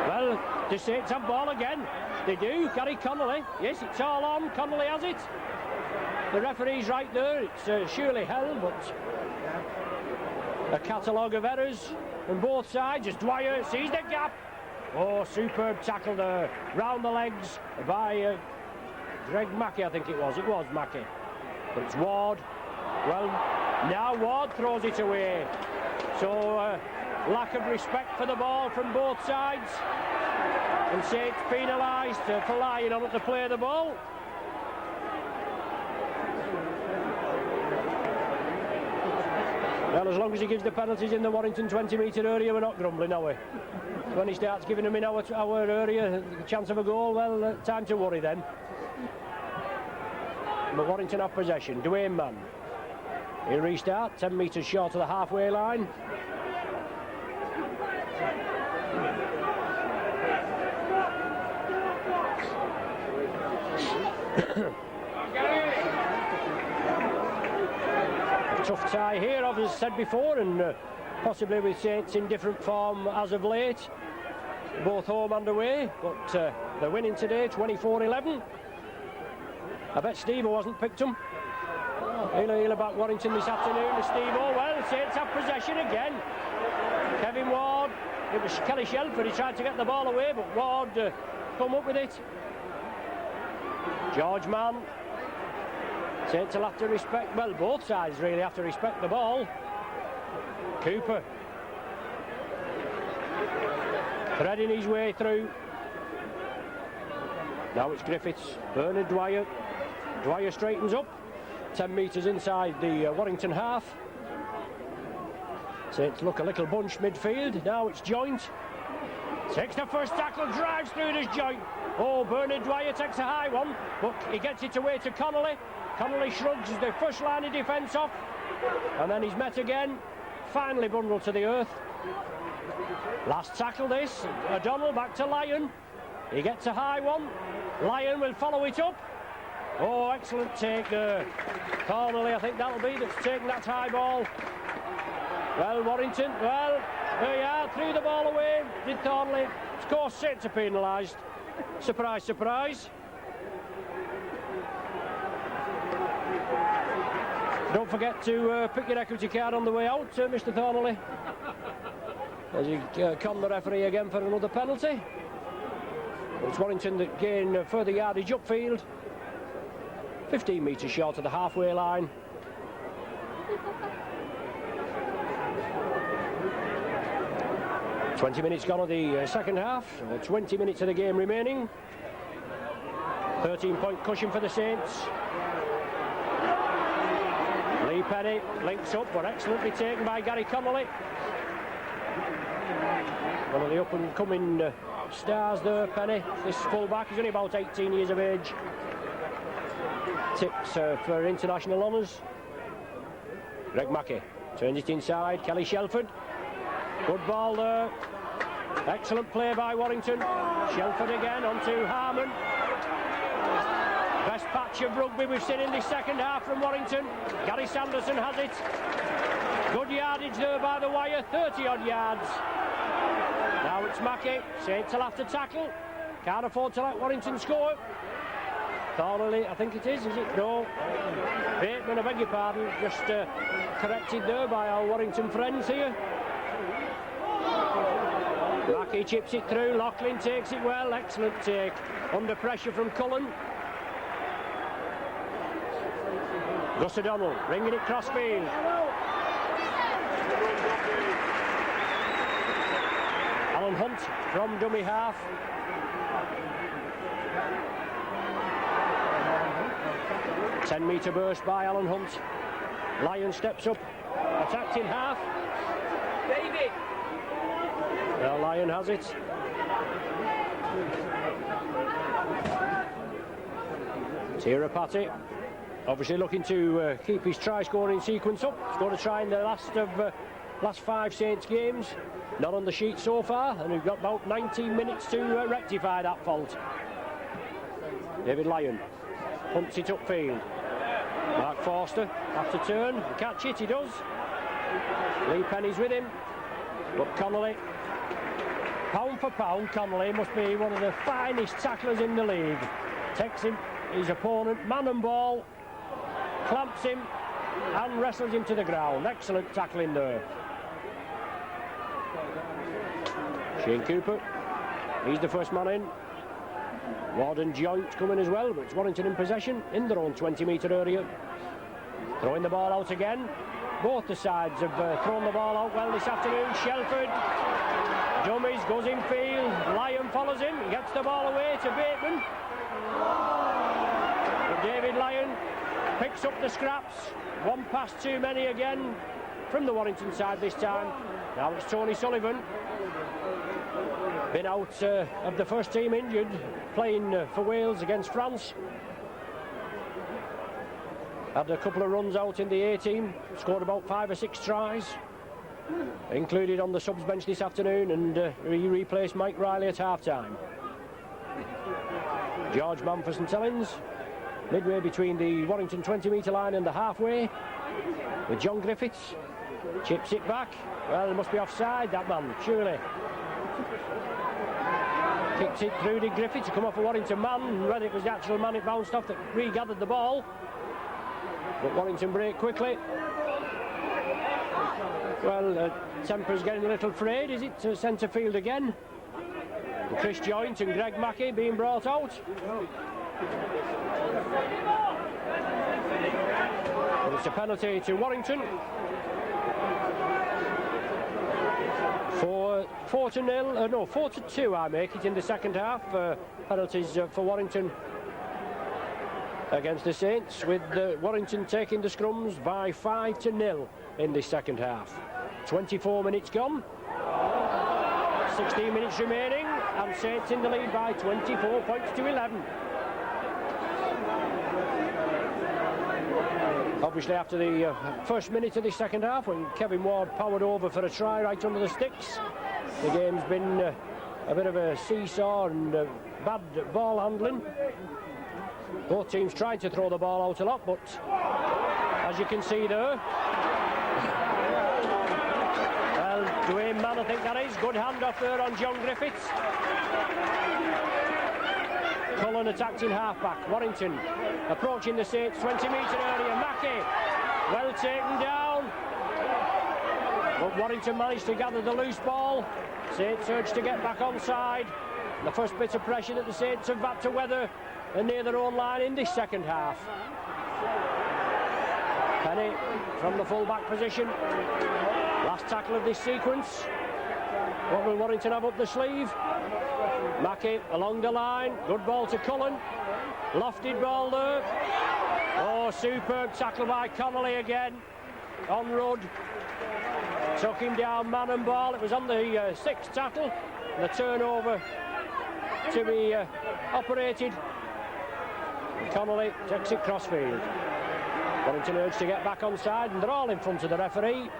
Well, the Saints have ball again. They do. Gary Connolly. Yes, it's all on. Connolly has it. The referee's right there. It's surely held, but a catalogue of errors on both sides as Dwyer sees the gap. Oh, superb tackle there. Round the legs by Greg Mackey, I think it was. It was Mackey. But it's Ward. Well, now Ward throws it away. So, lack of respect for the ball from both sides. And Saints penalised for lying on it to play the ball. Well, as long as he gives the penalties in the Warrington 20-metre area, we're not grumbling, are we? When he starts giving them in our area, the chance of a goal, well, time to worry then. But Warrington have possession. Dwayne Mann. He'll restart, 10 metres short of the halfway line. A tough tie here, as I've said before, and possibly with Saints in different form as of late. Both home and away, but they're winning today, 24-11. I bet Steve wasn't picked them. Healer back Warrington this afternoon to Steve Orwell. Saints have possession again. Kevin Ward. It was Kelly Shelford. He tried to get the ball away, but Ward come up with it. George Mann. Saints will have to respect, well, both sides really have to respect the ball. Cooper. Threading his way through. Now it's Griffiths. Bernard Dwyer. Dwyer straightens up. 10 metres inside the Warrington half. Saints look a little bunch midfield. Now it's Joint. Takes the first tackle, drives through this Joint. Oh, Bernard Dwyer takes a high one, but he gets it away to Connolly. Connolly shrugs the first line of defence off, and then he's met again. Finally bundled to the earth. Last tackle this. O'Donnell back to Lyon. He gets a high one. Lyon will follow it up. Oh, excellent take there. Connolly, I think that'll be that's taking that high ball. Well, Warrington, well, there you are, threw the ball away, did Thornley. Of course, Saints are penalised. Surprise, surprise. Don't forget to pick your equity card on the way out, Mr. Thornley. As you con the referee again for another penalty. It's Warrington that gain further yardage upfield. 15 metres short of the halfway line. "20 minutes gone of the second half, 20 minutes of the game remaining. 13-point cushion for the Saints. Lee Penny links up, but excellently taken by Gary Connolly. One of the up-and-coming stars there, Penny. This full-back, he's only about 18 years of age. Tips for international honours. Greg Mackey turns it inside. Kelly Shelford. Good ball there. Excellent play by Warrington. Shelford again onto Harmon. Best patch of rugby we've seen in this second half from Warrington. Gary Sanderson has it. Good yardage there by the wire. 30-odd yards. Now it's Mackey. Saints will have to tackle. Can't afford to let Warrington score. Thornley, I think it is it? No. Bateman, I beg your pardon, just corrected there by our Warrington friends here. Mackey chips it through, Loughlin takes it well, excellent take. Under pressure from Cullen. Gus O'Donnell, ringing it crossfield. Alan Hunt from dummy half. Ten-metre burst by Alan Hunt. Lyon steps up, attacked in half. David! Well, Lyon has it. Tirapati, obviously looking to keep his try-scoring sequence up. Scored a try in the last 5 Saints games. Not on the sheet so far, and we've got about 19 minutes to rectify that fault. David Lyon punts it upfield. Mark Forster has to turn, catch it, he does. Lee Penny's with him, but Connolly, pound for pound, Connolly must be one of the finest tacklers in the league. Takes him, his opponent, man and ball, clamps him and wrestles him to the ground. Excellent tackling there. Shane Cooper, he's the first man in. Ward and Joint coming as well, but it's Warrington in possession in their own 20-metre area. Throwing the ball out again. Both the sides have thrown the ball out well this afternoon. Shelford, dummies, goes in field. Lyon follows him, he gets the ball away to Bateman. But David Lyon picks up the scraps. One pass too many again from the Warrington side this time. Now it's Tony Sullivan. Been out of the first team injured, playing for Wales against France. Had a couple of runs out in the A-team, scored about 5 or 6 tries. Included on the subs bench this afternoon, and he replaced Mike Riley at half-time. George Mann for St Helens, midway between the Warrington 20-metre line and the halfway, with John Griffiths. Chips it back. Well, it must be offside, that man, surely. Kicked it through, did Griffiths to come off a Warrington man. Whether it was the actual man it bounced off that regathered the ball. But Warrington break quickly. Well, temper's getting a little frayed, is it? To centre field again. And Chris Joint and Greg Mackey being brought out. But it's a penalty to Warrington. 4-2 I make it in the second half. Penalties for Warrington against the Saints, with Warrington taking the scrums by 5-0 in the second half. 24 minutes gone, 16 minutes remaining, and Saints in the lead by 24 points to 11. Obviously after the first minute of the second half, when Kevin Ward powered over for a try right under the sticks, the game's been a bit of a seesaw and bad ball handling. Both teams tried to throw the ball out a lot, but as you can see there, well, Dwayne Mann, I think that is, good hand off there on John Griffiths. Cullen attacked in half-back. Warrington approaching the Saints 20 metres earlier. Mackey, well taken down. But Warrington managed to gather the loose ball. Saints urged to get back onside. The first bit of pressure that the Saints have had to weather near their own line in this second half. Penny from the full-back position. Last tackle of this sequence. What will Warrington have up the sleeve? Mackey along the line. Good ball to Cullen. Lofted ball there. Oh, superb tackle by Connolly again. On Rudd. Took him down, man and ball. It was on the sixth tackle. The turnover to be operated. Connolly takes it crossfield. Warrington urged to get back onside, and they're all in front of the referee.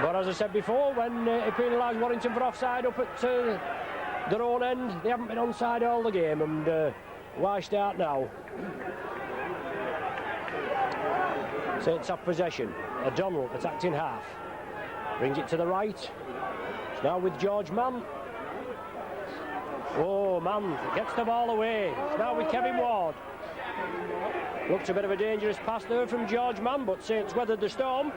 But as I said before, when it penalised Warrington for offside up at their own end, they haven't been onside all the game, and why start now? Saints have possession. O'Donnell attacked in half. Brings it to the right. It's now with George Mann. Oh, Mann gets the ball away. It's now with Kevin Ward. Looks a bit of a dangerous pass there from George Mann, but Saints weathered the storm.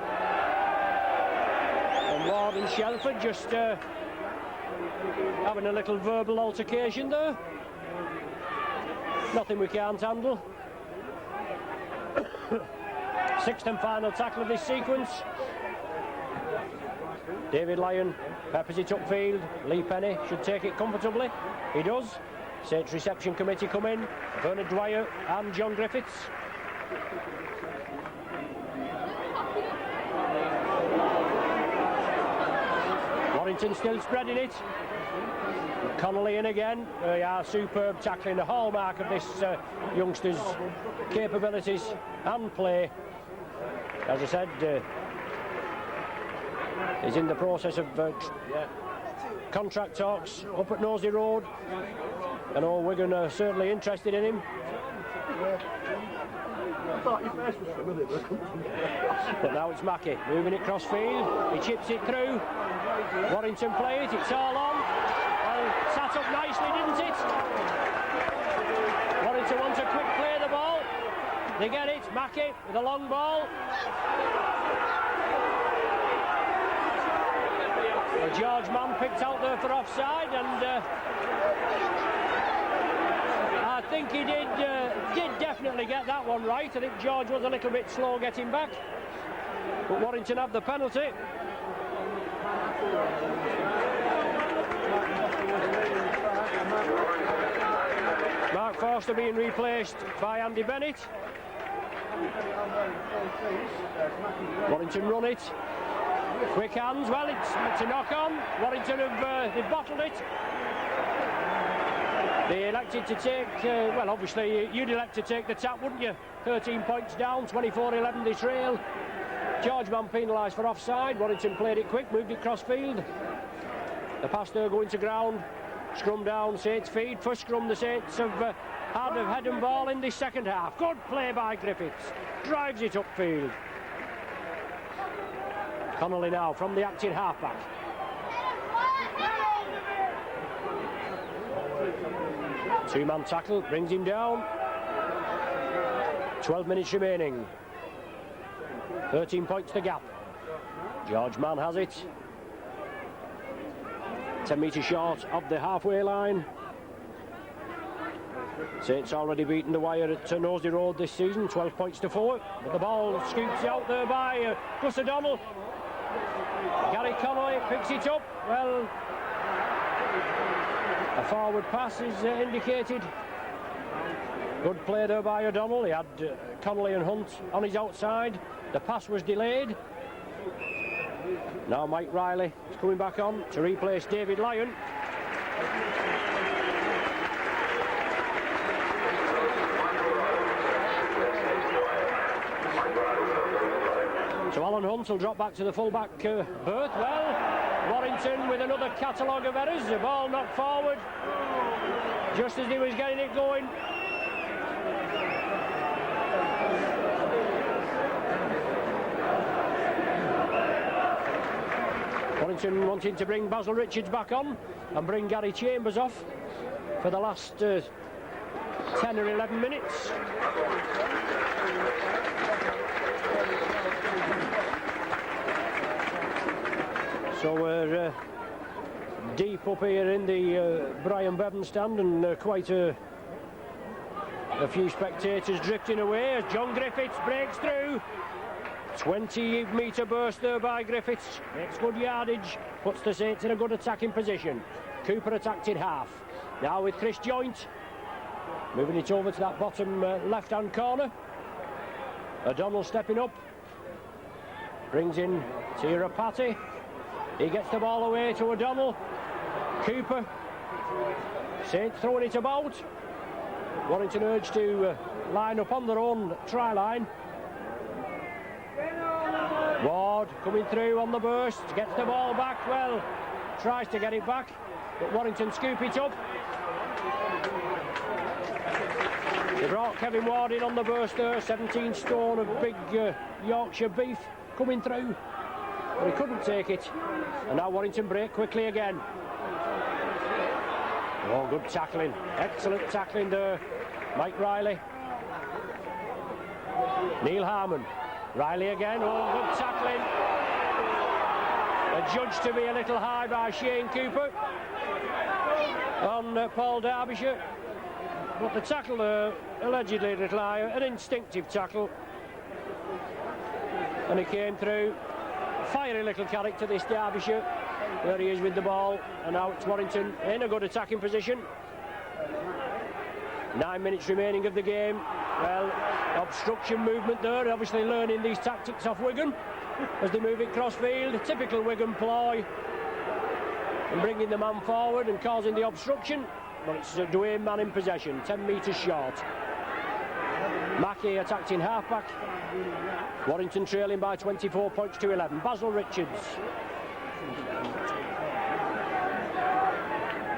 And Ward and Shelford just having a little verbal altercation there. Nothing we can't handle. Sixth and final tackle of this sequence. David Lyon peppers it upfield. Lee Penny should take it comfortably. He does. Saints reception committee come in. Bernard Dwyer and John Griffiths. Warrington still spreading it. Connolly in again. Superb tackling, the hallmark of this youngster's capabilities and play. As I said, he's in the process of contract talks up at Nosey Road. I know Wigan are certainly interested in him. But now it's Mackey moving it cross-field. He chips it through. Warrington play it. It's all on. Well, sat up nicely, didn't it? Warrington wants a quick play of the ball. They get it. Mackey with a long ball. Well, George Mann picked out there for offside, and I think he did definitely get that one right. I think George was a little bit slow getting back, but Warrington have the penalty. Mark Forster being replaced by Andy Bennett. Warrington run it. Quick hands. Well, it's a knock on. Warrington have they've bottled it. They elected to take, well, obviously you'd elect to take the tap, wouldn't you? 13 points down, 24-11 they trail. George Mann penalised for offside. Warrington played it quick, moved it cross-field. The pass there going to ground. Scrum down, Saints feed. First scrum the Saints have had a head and ball in this second half. Good play by Griffiths. Drives it upfield. Connolly now from the acting half-back. Two-man tackle, brings him down. 12 minutes remaining. 13 points the gap. George Mann has it. 10 metres short of the halfway line. Saints already beaten the wire at Nosey Road this season, 12 points to 4. But the ball scoops out there by Gus O'Donnell. Gary Connolly picks it up. Well, a forward pass is indicated. Good play there by O'Donnell. He had Connolly and Hunt on his outside. The pass was delayed. Now Mike Riley is coming back on to replace David Lyon. So Alan Hunt will drop back to the full-back berth. Well, Warrington with another catalogue of errors. The ball knocked forward just as he was getting it going. Warrington wanting to bring Basil Richards back on and bring Gary Chambers off for the last 10 or 11 minutes. So we're deep up here in the Brian Bevan stand, and quite a few spectators drifting away as John Griffiths breaks through. 20-metre burst there by Griffiths, makes good yardage, puts the Saints in a good attacking position. Cooper attacked in half. Now with Chris Joint, moving it over to that bottom left-hand corner. O'Donnell stepping up, brings in Tira Patty. He gets the ball away to O'Donnell. Cooper, Saints throwing it about. Warrington urged to line up on their own try line. Ward coming through on the burst, gets the ball back, well, tries to get it back, but Warrington scoop it up. They brought Kevin Ward in on the burst there, 17 stone of big Yorkshire beef coming through, but he couldn't take it, and now Warrington break quickly again. Oh, good tackling, excellent tackling there. Mike Riley. Neil Harmon. Riley again, oh, good tackling. Adjudged to be a little high by Shane Cooper on Paul Derbyshire. But the tackle allegedly a little higher, an instinctive tackle. And he came through. Fiery little character, this Derbyshire. There he is with the ball, and now it's Warrington in a good attacking position. 9 minutes remaining of the game. Well, obstruction movement there, obviously learning these tactics off Wigan as they move it cross field. Typical Wigan ploy, and bringing the man forward and causing the obstruction. But it's Dwayne Mann in possession, 10 metres short. Mackey attacked in half-back. Warrington trailing by 24 points to 11. Basil Richards.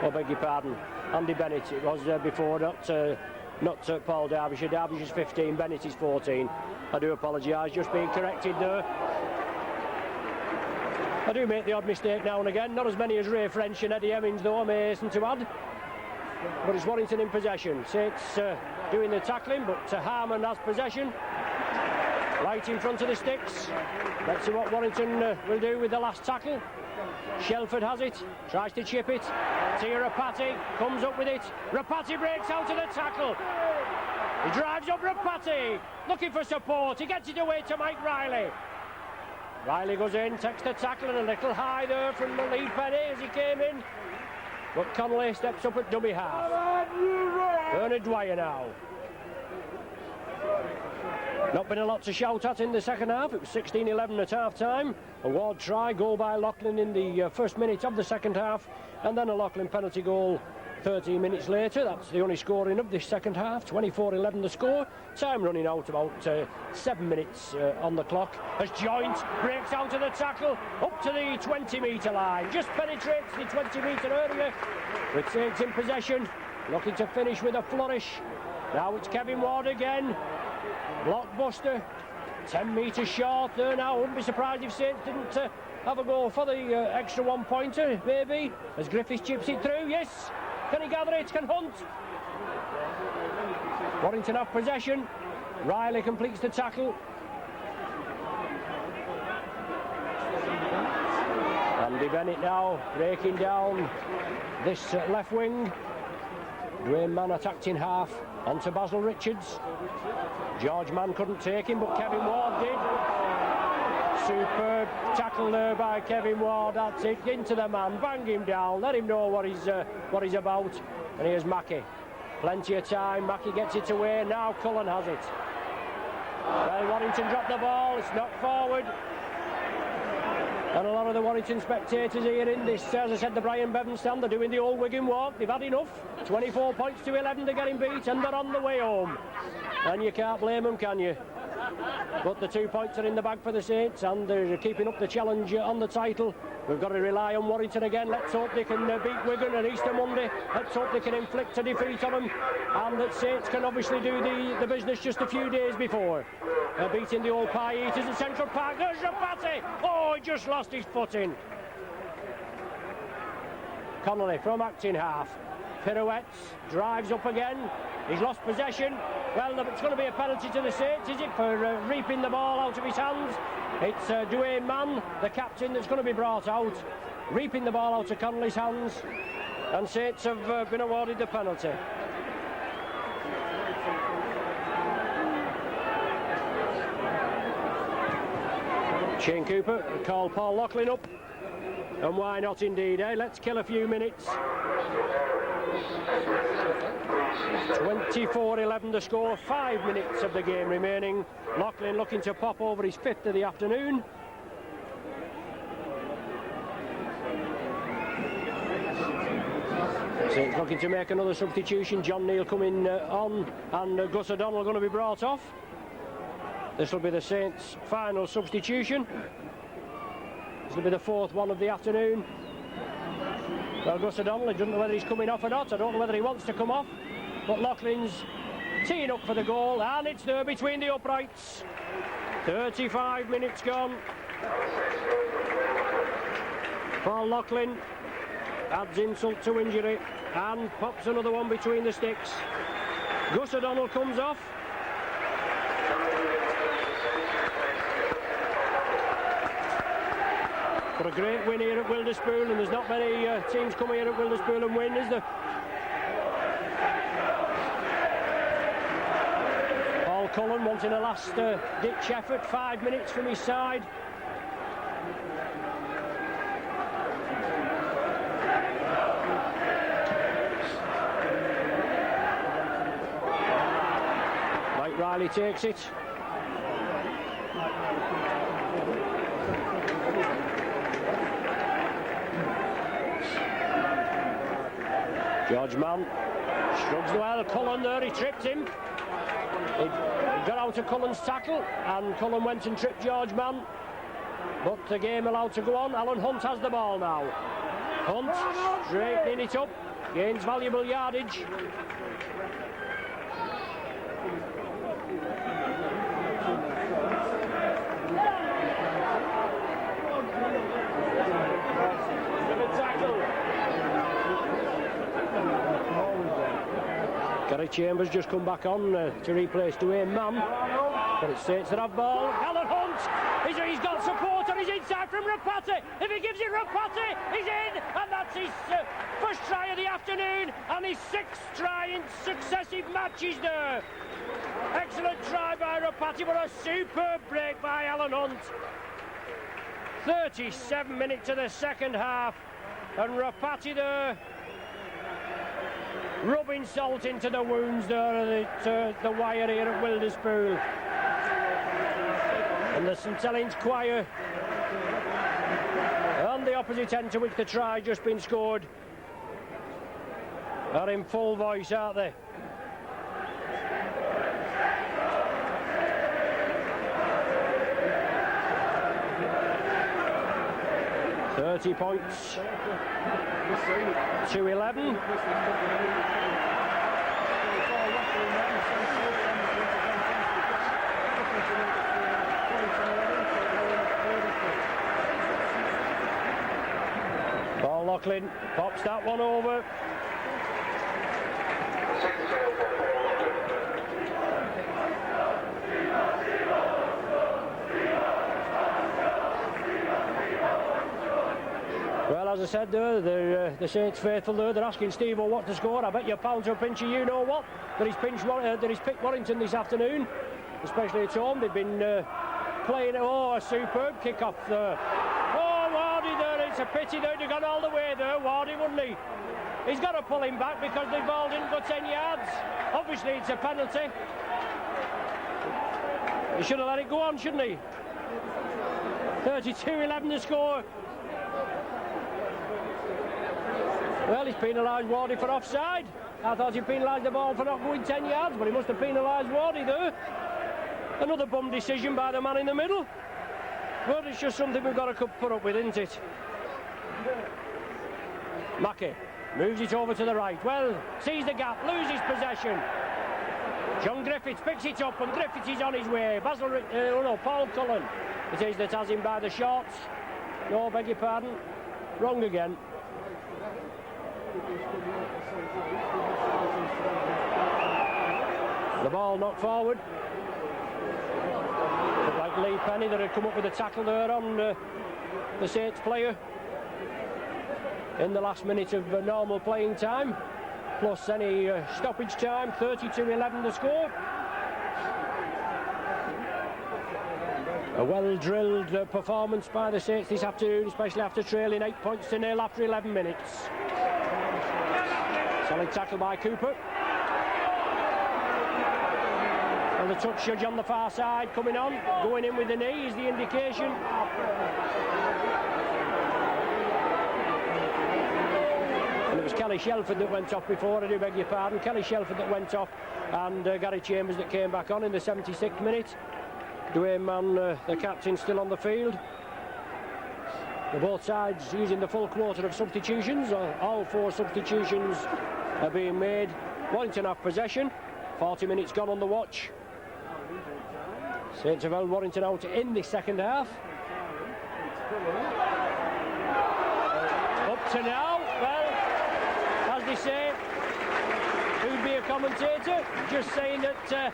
Oh, beg your pardon. Andy Bennett, it was before, not Paul Derbyshire. Derbyshire's 15, Bennett is 14. I do apologise, just being corrected there. I do make the odd mistake now and again, not as many as Ray French and Eddie Hemmings though, I may hasten to add. But it's Warrington in possession. Saints doing the tackling, but Harmon has possession. Right in front of the sticks. Let's see what Warrington will do with the last tackle. Shelford has it, tries to chip it. Tia Rapati comes up with it. Rapati breaks out of the tackle. He drives up Rapati, looking for support. He gets it away to Mike Riley. Riley goes in, takes the tackle, and a little high there from Lee Penny as he came in. But Connolly steps up at dummy half. Bernard Dwyer now. Not been a lot to shout at in the second half. It was 16-11 at half-time. A Ward try, goal by Loughlin in the first minute of the second half, and then a Loughlin penalty goal 13 minutes later. That's the only scoring of this second half. 24-11 the score. Time running out, about 7 minutes on the clock, as Joint breaks out of the tackle up to the 20-metre line. Just penetrates the 20-metre area, with Saints in possession, looking to finish with a flourish. Now it's Kevin Ward again. Blockbuster, 10 metres short there now. Wouldn't be surprised if Saints didn't have a go for the extra one-pointer, maybe, as Griffiths chips it through. Yes, can he gather it? Can Hunt? Warrington have possession. Riley completes the tackle. Andy Bennett now breaking down this left wing. Dwayne Mann attacked in half onto Basil Richards. George Mann couldn't take him, but Kevin Ward did. Superb tackle there by Kevin Ward. That's it, into the man, bang him down, let him know what he's about. And here's Mackey. Plenty of time, Mackey gets it away, now Cullen has it. Well, Warrington dropped the ball, it's knocked forward. And a lot of the Warrington spectators here in this, as I said, the Brian Bevan stand, they're doing the old Wigan walk. They've had enough. 24 points to 11 to get him beat, and they're on the way home. And you can't blame them, can you? But the 2 points are in the bag for the Saints, and they're keeping up the challenge on the title. We've got to rely on Warrington again. Let's hope they can beat Wigan on Easter Monday. Let's hope they can inflict a defeat on them, and that Saints can obviously do the business just a few days before. Beating the old pie eaters at Central Park. There's Rapati. Oh, he just lost his footing. Connolly from acting half. Pirouettes, drives up again. He's lost possession. Well, it's going to be a penalty to the Saints, is it, for reaping the ball out of his hands? It's Dwayne Mann, the captain, that's going to be brought out, reaping the ball out of Connolly's hands, and Saints have been awarded the penalty. Shane Cooper called Paul Loughlin up, and why not indeed, eh? Let's kill a few minutes. 24-11 the score, 5 minutes of the game remaining. Loughlin looking to pop over his 5th of the afternoon. Saints looking to make another substitution. John Neal coming on, and Gus O'Donnell going to be brought off. This will be the Saints' final substitution. This will be the 4th one of the afternoon. Well, Gus O'Donnell, I don't know whether he's coming off or not. I don't know whether he wants to come off. But Loughlin's teeing up for the goal, and it's there between the uprights. 35 minutes gone. Paul Loughlin adds insult to injury and pops another one between the sticks. Gus O'Donnell comes off. But a great win here at Wilderspool, and there's not many teams come here at Wilderspool and win, is there? Paul Cullen wanting a last ditch effort, 5 minutes from his side. Mike Riley takes it. George Mann shrugs well. Cullen there, he tripped him. He got out of Cullen's tackle, and Cullen went and tripped George Mann. But the game allowed to go on. Alan Hunt has the ball now. Hunt straightening it up, gains valuable yardage. Gary Chambers just come back on to replace Dwayne Mann. But it's Saints that have ball. Alan Hunt, he's got support, and he's inside from Rapati. If he gives it Rapati, he's in, and that's his first try of the afternoon, and his 6th try in successive matches there. Excellent try by Rapati, but a superb break by Alan Hunt. 37 minutes of the second half, and Rapati there rubbing salt into the wounds there at the wire here at Wilderspool. And the St Helens choir on the opposite end to which the try just been scored are in full voice, aren't they? .30 points to 11. Paul Loughlin pops that one over. I said there, the Saints faithful there, they're asking Steve what to score. I bet your pounds are pinching you know what, that he's picked Warrington this afternoon, especially at home. They've been playing, a superb kick-off there. Oh, Wardy there, it's a pity they'd have gone all the way there, Wardy, wouldn't he? He's got to pull him back because the ball didn't go 10 yards. Obviously, it's a penalty. He should have let it go on, shouldn't he? 32-11 to score. Well, he's penalised Wardy for offside. I thought he penalised the ball for not going 10 yards, but he must have penalised Wardy there. Another bum decision by the man in the middle. But it's just something we've got to put up with, isn't it? Mackey moves it over to the right. Well, sees the gap, loses possession. John Griffiths picks it up, and Griffiths is on his way. Paul Cullen. It is that has him by the shorts. No, beg your pardon. Wrong again. The ball knocked forward. Looked like Lee Penny that had come up with a tackle there on the Saints player in the last minute of normal playing time, plus any stoppage time. 32-11 the score. A well-drilled performance by the Saints this afternoon, especially after trailing 8 points to nil after 11 minutes. Solid tackle by Cooper. And the touch judge on the far side coming on, going in with the knee is the indication. And it was Kelly Shelford that went off before, I do beg your pardon. Kelly Shelford that went off, and Gary Chambers that came back on in the 76th minute. Dwayne Mann, the captain, still on the field. Both sides using the full quota of substitutions. All 4 substitutions are being made. Warrington have possession. 40 minutes gone on the watch. Saints have held Warrington out in the second half. Up to now, well, as they say, who'd be a commentator? Just saying that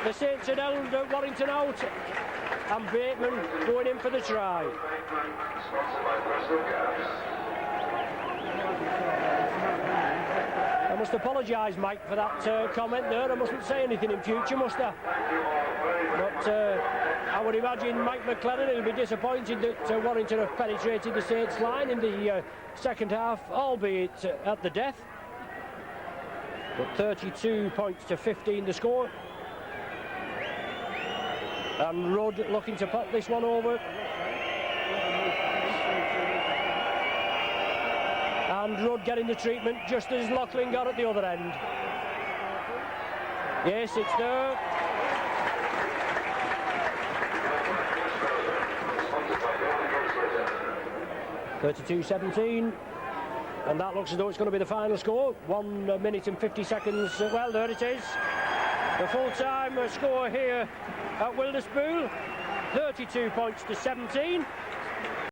the Saints had held Warrington out, and Bateman going in for the try. I must apologise, Mike, for that comment there. I mustn't say anything in future, must I? But I would imagine Mike McLennan will be disappointed that Warrington have penetrated the Saints line in the second half, albeit at the death. But 32 points to 15 the score. And Rudd looking to pop this one over. And Rudd getting the treatment just as Loughlin got at the other end. Yes, it's there. (32-17), and that looks as though it's going to be the final score. 1 minute and 50 seconds. Well, there it is. The full-time score here at Wilderspool, 32 points to 17.